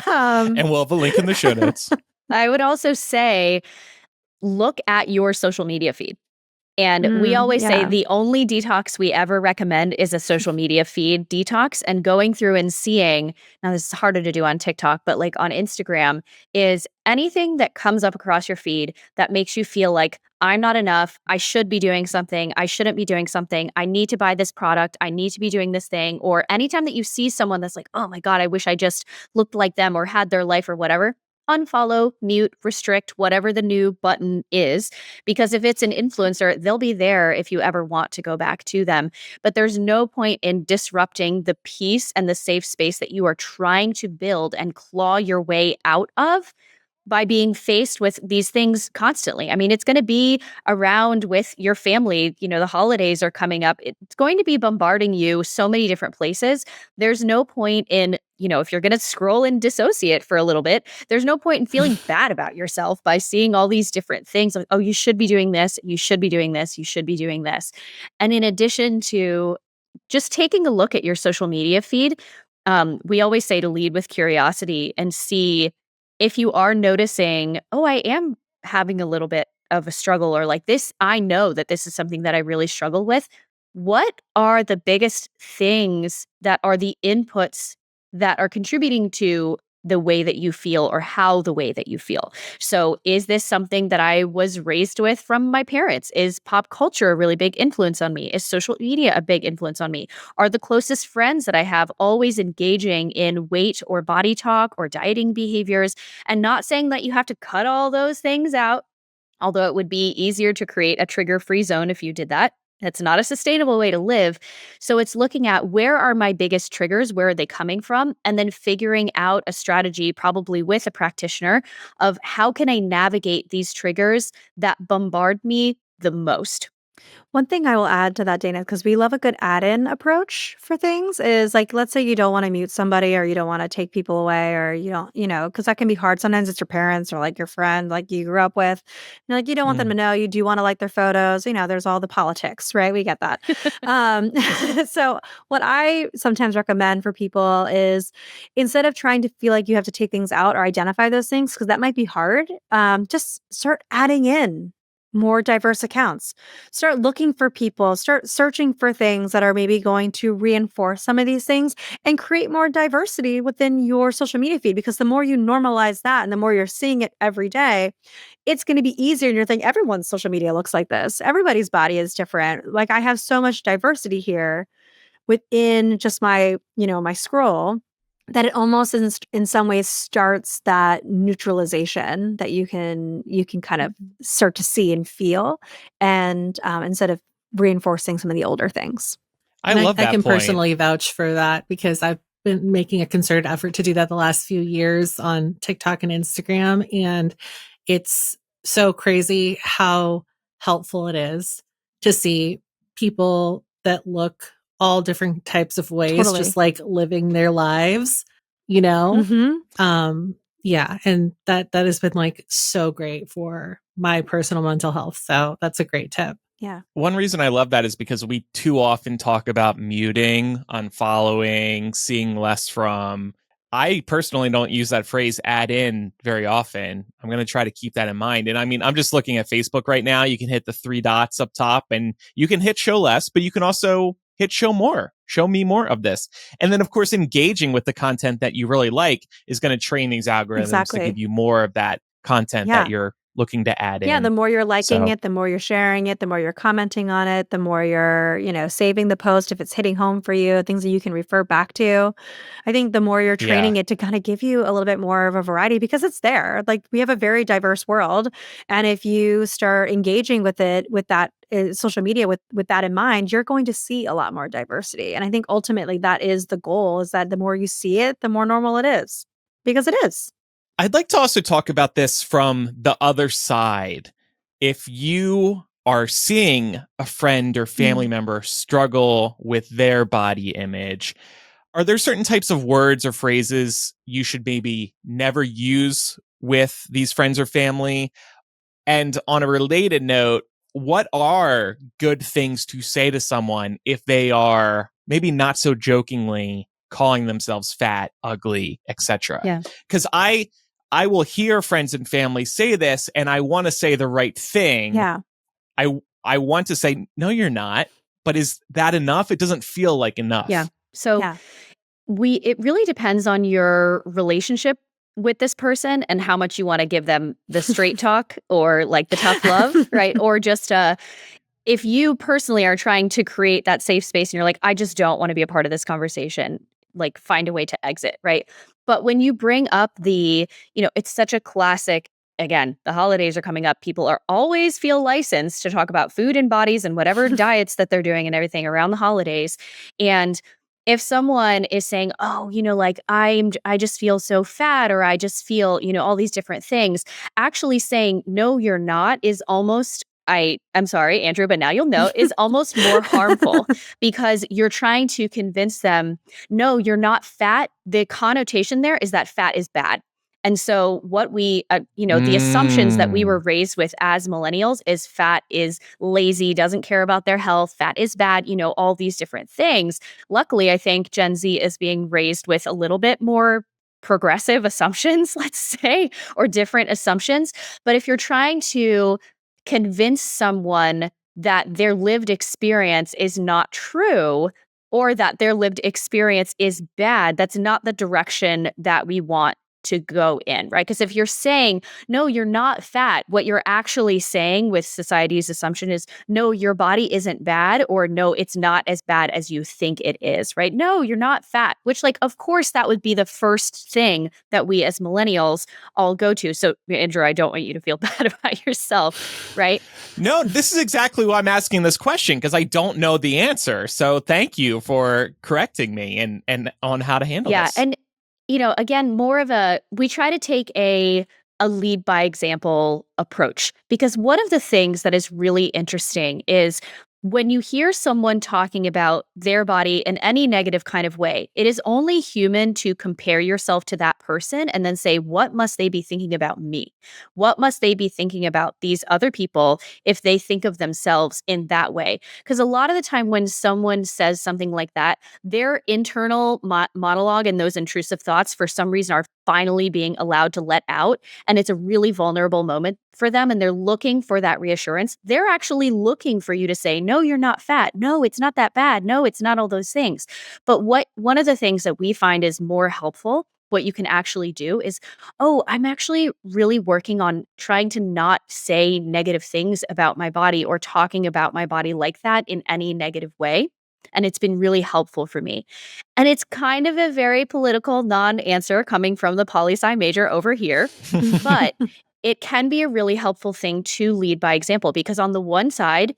And we'll have a link in the show notes. I would also say, look at your social media feed. And we always say the only detox we ever recommend is a social media feed detox, and going through and seeing, now this is harder to do on TikTok, but like on Instagram, is anything that comes up across your feed that makes you feel like, I'm not enough, I should be doing something, I shouldn't be doing something, I need to buy this product, I need to be doing this thing. Or anytime that you see someone that's like, oh my God, I wish I just looked like them or had their life or whatever, unfollow, mute, restrict, whatever the new button is. Because if it's an influencer, they'll be there if you ever want to go back to them. But there's no point in disrupting the peace and the safe space that you are trying to build and claw your way out of by being faced with these things constantly. I mean, it's going to be around with your family. You know, the holidays are coming up. It's going to be bombarding you so many different places. There's no point in, you know, if you're going to scroll and dissociate for a little bit, there's no point in feeling bad about yourself by seeing all these different things like, oh, you should be doing this, you should be doing this, you should be doing this. And in addition to just taking a look at your social media feed, we always say to lead with curiosity and see if you are noticing, oh, I am having a little bit of a struggle, or like this, I know that this is something that I really struggle with. What are the biggest things that are the inputs that are contributing to the way that you feel, or how the way that you feel? So is this something that I was raised with from my parents? Is pop culture a really big influence on me? Is social media a big influence on me? Are the closest friends that I have always engaging in weight or body talk or dieting behaviors? And not saying that you have to cut all those things out, although it would be easier to create a trigger-free zone if you did that. That's not a sustainable way to live. So it's looking at, where are my biggest triggers? Where are they coming from? And then figuring out a strategy, probably with a practitioner, of how can I navigate these triggers that bombard me the most? One thing I will add to that, Dana, because we love a good add-in approach for things is like, let's say you don't want to mute somebody or you don't want to take people away or you don't, because that can be hard. Sometimes it's your parents or like your friend, like you grew up with. And, like you don't want them Mm. to know you do want to like their photos. There's all the politics, right? We get that. Um, so what I sometimes recommend for people is instead of trying to feel like you have to take things out or identify those things, because that might be hard, just start adding in more diverse accounts. Start looking for people, start searching for things that are maybe going to reinforce some of these things and create more diversity within your social media feed. Because the more you normalize that and the more you're seeing it every day, it's going to be easier. And you're thinking, everyone's social media looks like this. Everybody's body is different. Like I have so much diversity here within just my scroll that it almost in some ways starts that neutralization that you can kind of start to see and feel, and instead of reinforcing some of the older things. I And love I that can point. personally vouch for that because I've been making a concerted effort to do that the last few years on TikTok and Instagram. And it's so crazy how helpful it is to see people that look all different types of ways, Totally. just like living their lives, you know? Yeah. And that has been like so great for my personal mental health. So that's a great tip. Yeah. One reason I love that is because we too often talk about muting, unfollowing, seeing less from. I personally don't use that phrase add in very often. I'm going to try to keep that in mind. And I mean, I'm just looking at Facebook right now. You can hit the three dots up top and you can hit show less, but you can also hit show more. Show me more of this. And then, of course, engaging with the content that you really like is going to train these algorithms to Exactly. give you more of that content Yeah. that you're looking to add in. Yeah, the more you're liking So- it, the more you're sharing it, the more you're commenting on it, the more you're, saving the post if it's hitting home for you, things that you can refer back to. I think the more you're training it to kind of give you a little bit more of a variety because it's there. Like we have a very diverse world. And if you start engaging with it, with that social media, with that in mind, you're going to see a lot more diversity. And I think ultimately that is the goal, is that the more you see it, the more normal it is, because it is. I'd like to also talk about this from the other side. If you are seeing a friend or family member struggle with their body image, are there certain types of words or phrases you should maybe never use with these friends or family? And on a related note, what are good things to say to someone if they are maybe not so jokingly calling themselves fat, ugly, etc.? Yeah. Because I will hear friends and family say this, and I want to say the right thing. Yeah. I want to say, no, you're not. But is that enough? It doesn't feel like enough. Yeah. So Yeah. it really depends on your relationship with this person and how much you want to give them the straight talk or like the tough love, right? Or just if you personally are trying to create that safe space and you're like, I just don't want to be a part of this conversation, like find a way to exit, right? But when you bring up it's such a classic, again, the holidays are coming up. People are always feel licensed to talk about food and bodies and whatever diets that they're doing and everything around the holidays. And if someone is saying, oh, like I just feel so fat, or I just feel, all these different things, actually saying, no, you're not is almost, I'm sorry, Andrew, but now you'll know, is almost more harmful because you're trying to convince them, no, you're not fat. The connotation there is that fat is bad. And so what we, the assumptions that we were raised with as millennials is fat is lazy, doesn't care about their health, fat is bad, all these different things. Luckily, I think Gen Z is being raised with a little bit more progressive assumptions, let's say, or different assumptions. But if you're trying to convince someone that their lived experience is not true or that their lived experience is bad, that's not the direction that we want to go in, right? Because if you're saying, no, you're not fat, what you're actually saying with society's assumption is, no, your body isn't bad, or no, it's not as bad as you think it is, right? No, you're not fat, which of course, that would be the first thing that we as millennials all go to. So Andrew, I don't want you to feel bad about yourself, right? No, this is exactly why I'm asking this question, because I don't know the answer. So thank you for correcting me and on how to handle this. Yeah. And again, more of we try to take a a lead by example approach. Because one of the things that is really interesting is when you hear someone talking about their body in any negative kind of way, it is only human to compare yourself to that person and then say, what must they be thinking about me? What must they be thinking about these other people if they think of themselves in that way? Because a lot of the time when someone says something like that, their internal monologue and those intrusive thoughts for some reason are finally being allowed to let out. And it's a really vulnerable moment for them. And they're looking for that reassurance. They're actually looking for you to say, no, you're not fat. No, it's not that bad. No, it's not all those things. But one of the things that we find is more helpful, what you can actually do is, oh, I'm actually really working on trying to not say negative things about my body or talking about my body like that in any negative way. And it's been really helpful for me. And it's kind of a very political non-answer coming from the poli-sci major over here, but it can be a really helpful thing to lead by example, because on the one side,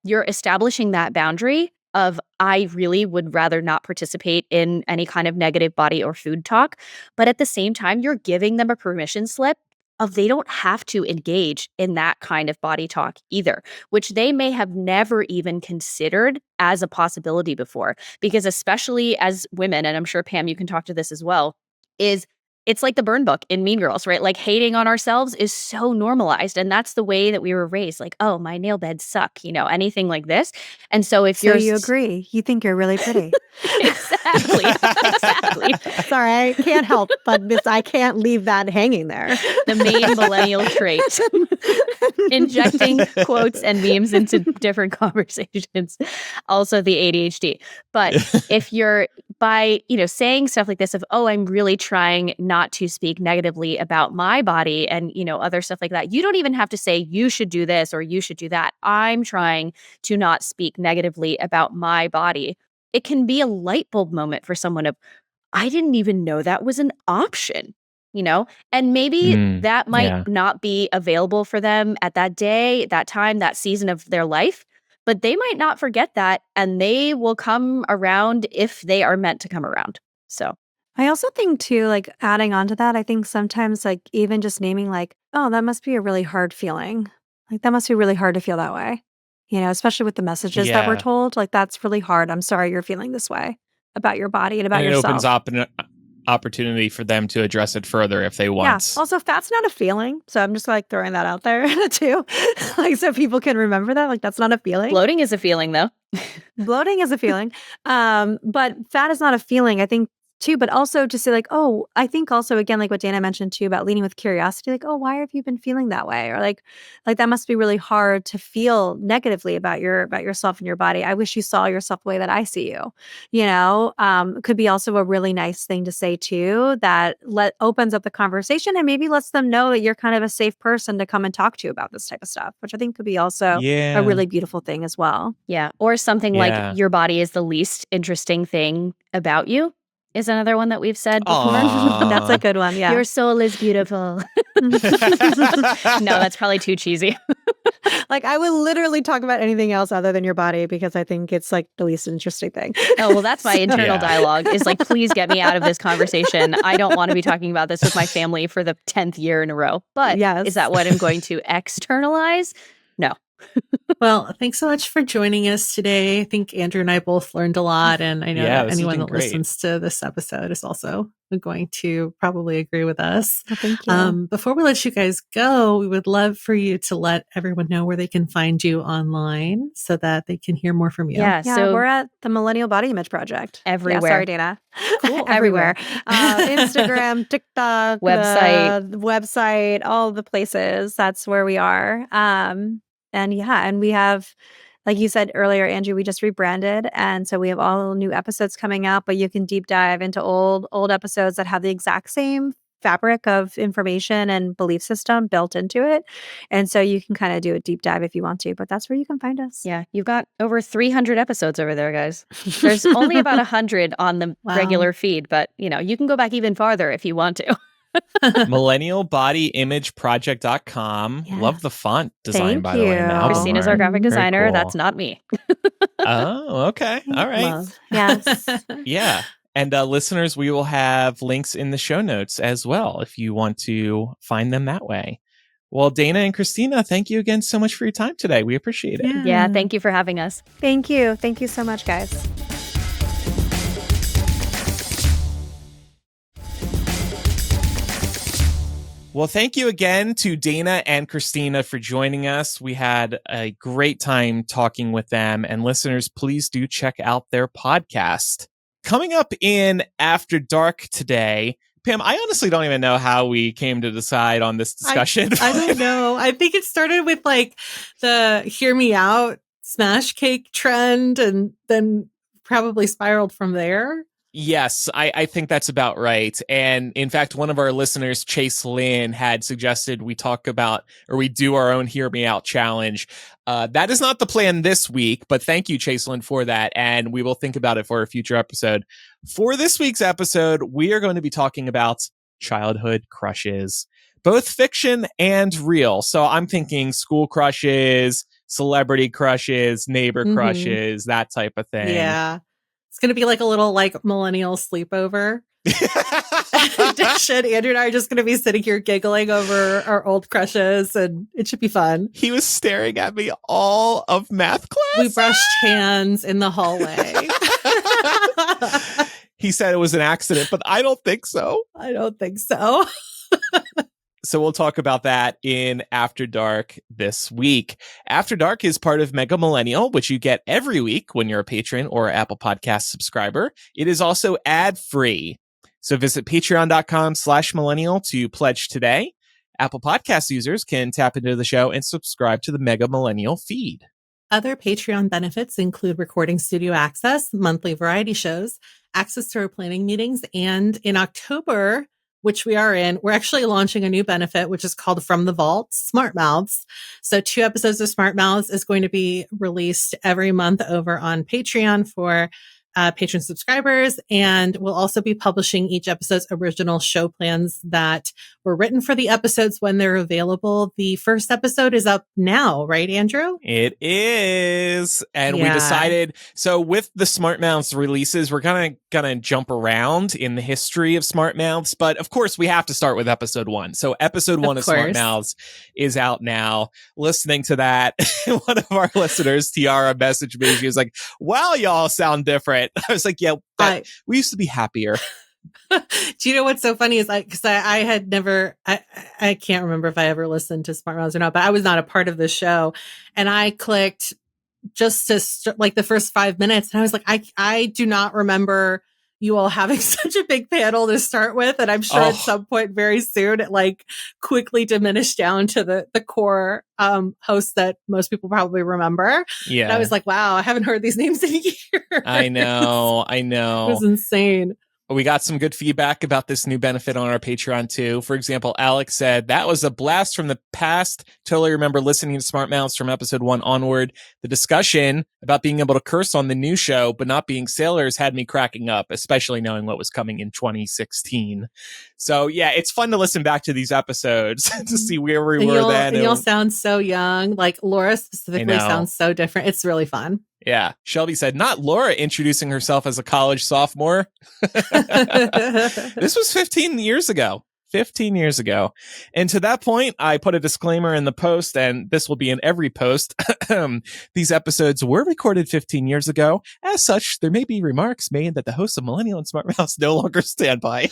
you're establishing that boundary of, I really would rather not participate in any kind of negative body or food talk. But at the same time, you're giving them a permission slip of they don't have to engage in that kind of body talk either, which they may have never even considered as a possibility before. Because especially as women, and I'm sure Pam, you can talk to this as well, is it's like the burn book in Mean Girls, right? Like hating on ourselves is so normalized. And that's the way that we were raised. Like, oh, my nail beds suck, anything like this. And so if So you agree, you think you're really pretty. Exactly. Exactly. Sorry, I can't help but I can't leave that hanging there. The main millennial trait. Injecting quotes and memes into different conversations. Also the ADHD. But if you're by, saying stuff like this of, oh, I'm really trying not to speak negatively about my body and, other stuff like that. You don't even have to say you should do this or you should do that. I'm trying to not speak negatively about my body. It can be a light bulb moment for someone of, I didn't even know that was an option, and maybe that might not be available for them at that day, that time, that season of their life, but they might not forget that and they will come around if they are meant to come around. So I also think too, like adding on to that, I think sometimes like even just naming like, oh, that must be a really hard feeling. Like that must be really hard to feel that way. Especially with the messages that we're told, like that's really hard. I'm sorry you're feeling this way about your body and about and it yourself. opens up an opportunity for them to address it further if they want. Yeah. Also, fat's not a feeling. So I'm just like throwing that out there too. Like so people can remember that. Like that's not a feeling. Bloating is a feeling though. Bloating is a feeling. But fat is not a feeling, I think, too. But also to say like, oh, I think also again, like what Dana mentioned too about leading with curiosity, like, oh, why have you been feeling that way? Or like that must be really hard to feel negatively about yourself and your body. I wish you saw yourself the way that I see you. Could be also a really nice thing to say too, that opens up the conversation and maybe lets them know that you're kind of a safe person to come and talk to you about this type of stuff, which I think could be also a really beautiful thing as well. Yeah. Or something like your body is the least interesting thing about you is another one that we've said before. That's a good one. Yeah. Your soul is beautiful. No, that's probably too cheesy. Like I would literally talk about anything else other than your body because I think it's like the least interesting thing. Oh, well, that's my internal dialogue is like, please get me out of this conversation. I don't want to be talking about this with my family for the 10th year in a row. But is that what I'm going to externalize? No. Well, thanks so much for joining us today. I think Andrew and I both learned a lot, and I know that anyone that listens to this episode is also going to probably agree with us. Well, thank you. Before we let you guys go, we would love for you to let everyone know where they can find you online so that they can hear more from you. Yeah, so we're at the Millennial Body Image Project. Everywhere. Yeah, sorry, Dana. Cool. Everywhere. Instagram, TikTok, website, all the places. That's where we are. And we have, like you said earlier, Andrew, we just rebranded. And so we have all new episodes coming out, but you can deep dive into old episodes that have the exact same fabric of information and belief system built into it. And so you can kind of do a deep dive if you want to, but that's where you can find us. Yeah. You've got over 300 episodes over there, guys. There's only about 100 on the regular feed, but you can go back even farther if you want to. millennialbodyimageproject.com. Love the font design, by the way. Now. Christina's our graphic designer. Cool. That's not me. Oh, okay. All right. Yes. Yeah. And listeners, we will have links in the show notes as well if you want to find them that way. Well, Dana and Cristina, thank you again so much for your time today. We appreciate it. Yeah, thank you for having us. Thank you. Thank you so much, guys. Well, thank you again to Dana and Cristina for joining us. We had a great time talking with them. And listeners, please do check out their podcast. Coming up in After Dark today, Pam, I honestly don't even know how we came to decide on this discussion. I don't know. I think it started with like the Hear Me Out smash cake trend and then probably spiraled from there. Yes, I think that's about right. And in fact, one of our listeners, Chase Lynn, had suggested we talk about or we do our own Hear Me Out challenge. That is not the plan this week, but thank you, Chase Lynn, for that. And we will think about it for a future episode. For this week's episode, we are going to be talking about childhood crushes, both fiction and real. So I'm thinking school crushes, celebrity crushes, neighbor crushes, that type of thing. Yeah. It's going to be like a little like millennial sleepover. Andrew and I are just going to be sitting here giggling over our old crushes, and it should be fun. He was staring at me all of math class. We brushed hands in the hallway. He said it was an accident, but I don't think so. I don't think so. So we'll talk about that in After Dark this week. After Dark is part of Mega Millennial, which you get every week when you're a patron or Apple Podcast subscriber. It is also ad-free. So visit patreon.com/millennial to pledge today. Apple Podcast users can tap into the show and subscribe to the Mega Millennial feed. Other Patreon benefits include recording studio access, monthly variety shows, access to our planning meetings, and in October, which we are in, we're actually launching a new benefit, which is called From the Vault, Smart Mouths. So 2 episodes of Smart Mouths is going to be released every month over on Patreon for patron subscribers. And we'll also be publishing each episode's original show plans that were written for the episodes when they're available. The first episode is up now, right, Andrew? It is. And we decided, so with the Smart Mouths releases, we're gonna jump around in the history of Smart Mouths. But of course, we have to start with episode 1. So episode 1 of Smart Mouths is out now. Listening to that, one of our listeners, Tiara, messaged me. She was like, wow, y'all sound different. I was like, yeah, we used to be happier. Do you know what's so funny is because I had never, I can't remember if I ever listened to Smart Mouths or not, but I was not a part of the show. And I clicked just to like the first 5 minutes. And I was like, I do not remember you all having such a big panel to start with. And I'm sure at some point very soon it like quickly diminished down to the core hosts that most people probably remember. Yeah. And I was like, wow, I haven't heard these names in years. I know. It was insane. We got some good feedback about this new benefit on our Patreon too. For example, Alex said, that was a blast from the past. Totally remember listening to Smart Mouths from episode 1 onward. The discussion about being able to curse on the new show, but not being sailors had me cracking up, especially knowing what was coming in 2016. So yeah, it's fun to listen back to these episodes to see where we were then. And you'll sound so young. Like Laura specifically sounds so different. It's really fun. Yeah. Shelby said, not Laura introducing herself as a college sophomore. This was 15 years ago. 15 years ago. And to that point, I put a disclaimer in the post, and this will be in every post. These episodes were recorded 15 years ago. As such, there may be remarks made that the hosts of Millennial and Smart Mouths no longer stand by.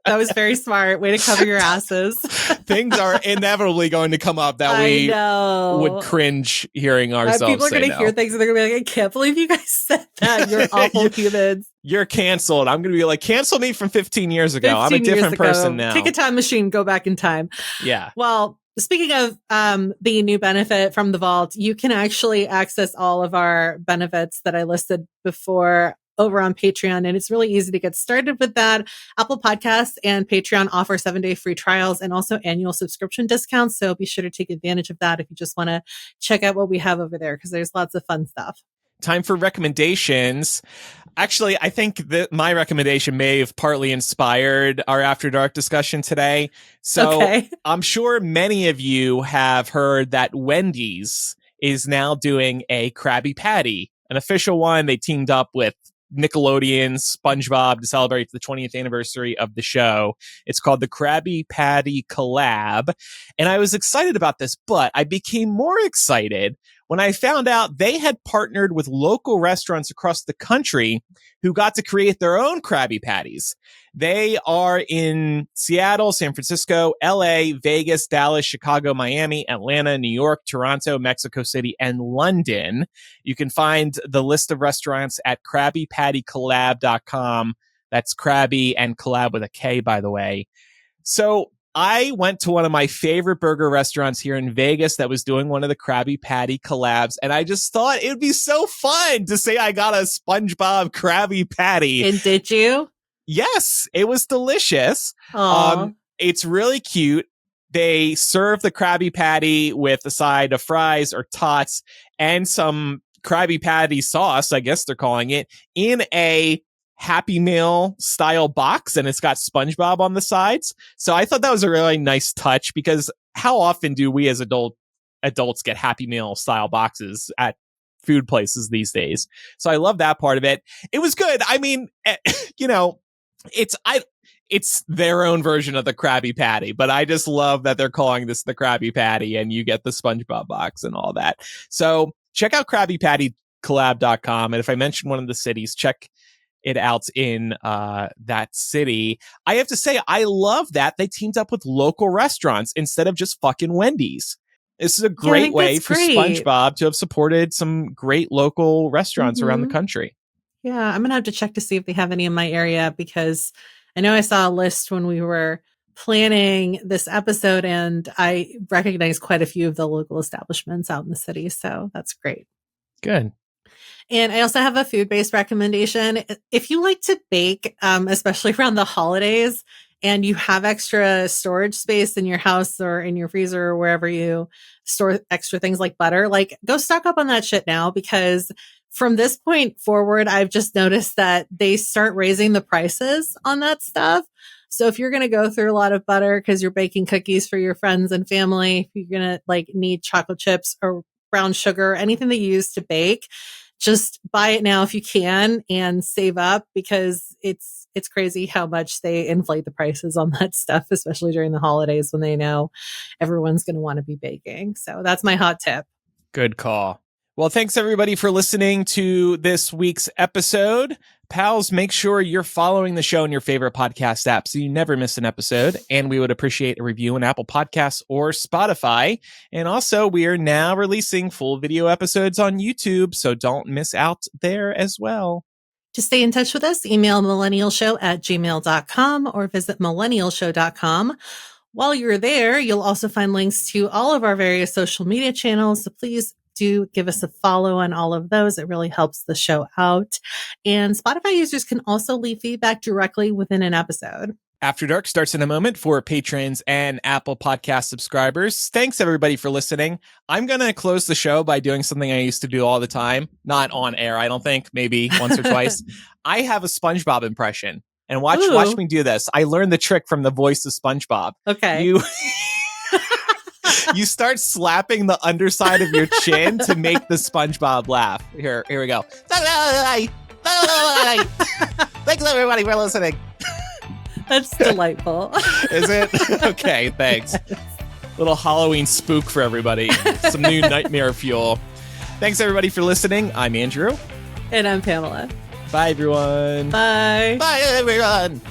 That was very smart. Way to cover your asses. Things are inevitably going to come up that we would cringe hearing ourselves. People are going to hear things and they're going to be like, I can't believe you guys said that. You're awful humans. You're canceled. I'm going to be like, cancel me from 15 years ago. I'm a different person now. Take a time machine, go back in time. Yeah. Well, speaking of the new benefit from the vault, you can actually access all of our benefits that I listed before over on Patreon. And it's really easy to get started with that. Apple Podcasts and Patreon offer 7-day free trials and also annual subscription discounts. So be sure to take advantage of that if you just want to check out what we have over there, because there's lots of fun stuff. Time for recommendations. Actually, I think that my recommendation may have partly inspired our After Dark discussion today. So I'm sure many of you have heard that Wendy's is now doing a Krabby Patty, an official one. They teamed up with Nickelodeon SpongeBob to celebrate the 20th anniversary of the show. It's called the Krabby Patty Kollab. And I was excited about this, but I became more excited when I found out they had partnered with local restaurants across the country who got to create their own Krabby Patties. They are in Seattle, San Francisco, LA, Vegas, Dallas, Chicago, Miami, Atlanta, New York, Toronto, Mexico City, and London. You can find the list of restaurants at KrabbyPattyKollab.com. That's Krabby and Kollab with a K, by the way. So I went to one of my favorite burger restaurants here in Vegas that was doing one of the Krabby Patty collabs, and I just thought it would be so fun to say I got a SpongeBob Krabby Patty. And did you? Yes, it was delicious. Aw. It's really cute. They serve the Krabby Patty with a side of fries or tots and some Krabby Patty sauce, I guess they're calling it, in a Happy Meal style box, and it's got SpongeBob on the sides. So I thought that was a really nice touch, because how often do we as adults get Happy Meal style boxes at food places these days? So I love that part of it. It was good. I mean, it's their own version of the Krabby Patty, but I just love that they're calling this the Krabby Patty, and you get the SpongeBob box and all that. So check out KrabbyPattyKollab.com. And if I mention one of the cities, check it out in that city. I have to say, I love that they teamed up with local restaurants instead of just fucking Wendy's. This is a great way for SpongeBob to have supported some great local restaurants around the country. Yeah, I'm going to have to check to see if they have any in my area, because I know I saw a list when we were planning this episode, and I recognized quite a few of the local establishments out in the city. So that's great. Good. And I also have a food-based recommendation. If you like to bake, especially around the holidays, and you have extra storage space in your house or in your freezer or wherever you store extra things like butter, like, go stock up on that shit now, because from this point forward, I've just noticed that they start raising the prices on that stuff. So if you're going to go through a lot of butter because you're baking cookies for your friends and family, if you're going to need chocolate chips or brown sugar, anything that you use to bake, just buy it now if you can and save up, because it's crazy how much they inflate the prices on that stuff, especially during the holidays when they know everyone's going to want to be baking. So that's my hot tip. Good call. Well, thanks everybody for listening to this week's episode. Pals, make sure you're following the show in your favorite podcast app so you never miss an episode. And we would appreciate a review on Apple Podcasts or Spotify. And also, we are now releasing full video episodes on YouTube, so don't miss out there as well. To stay in touch with us, email millennialshow@gmail.com or visit millennialshow.com. While you're there, you'll also find links to all of our various social media channels. So please do give us a follow on all of those. It really helps the show out. And Spotify users can also leave feedback directly within an episode. After Dark starts in a moment for patrons and Apple Podcast subscribers. Thanks, everybody, for listening. I'm going to close the show by doing something I used to do all the time. Not on air, I don't think. Maybe once or twice. I have a SpongeBob impression. And watch me do this. I learned the trick from the voice of SpongeBob. Okay. You start slapping the underside of your chin to make the SpongeBob laugh. Here we go. Thanks, everybody, for listening. That's delightful. Is it? Okay, thanks. Little Halloween spook for everybody. Some new nightmare fuel. Thanks, everybody, for listening. I'm Andrew. And I'm Pamela. Bye, everyone. Bye. Bye, everyone.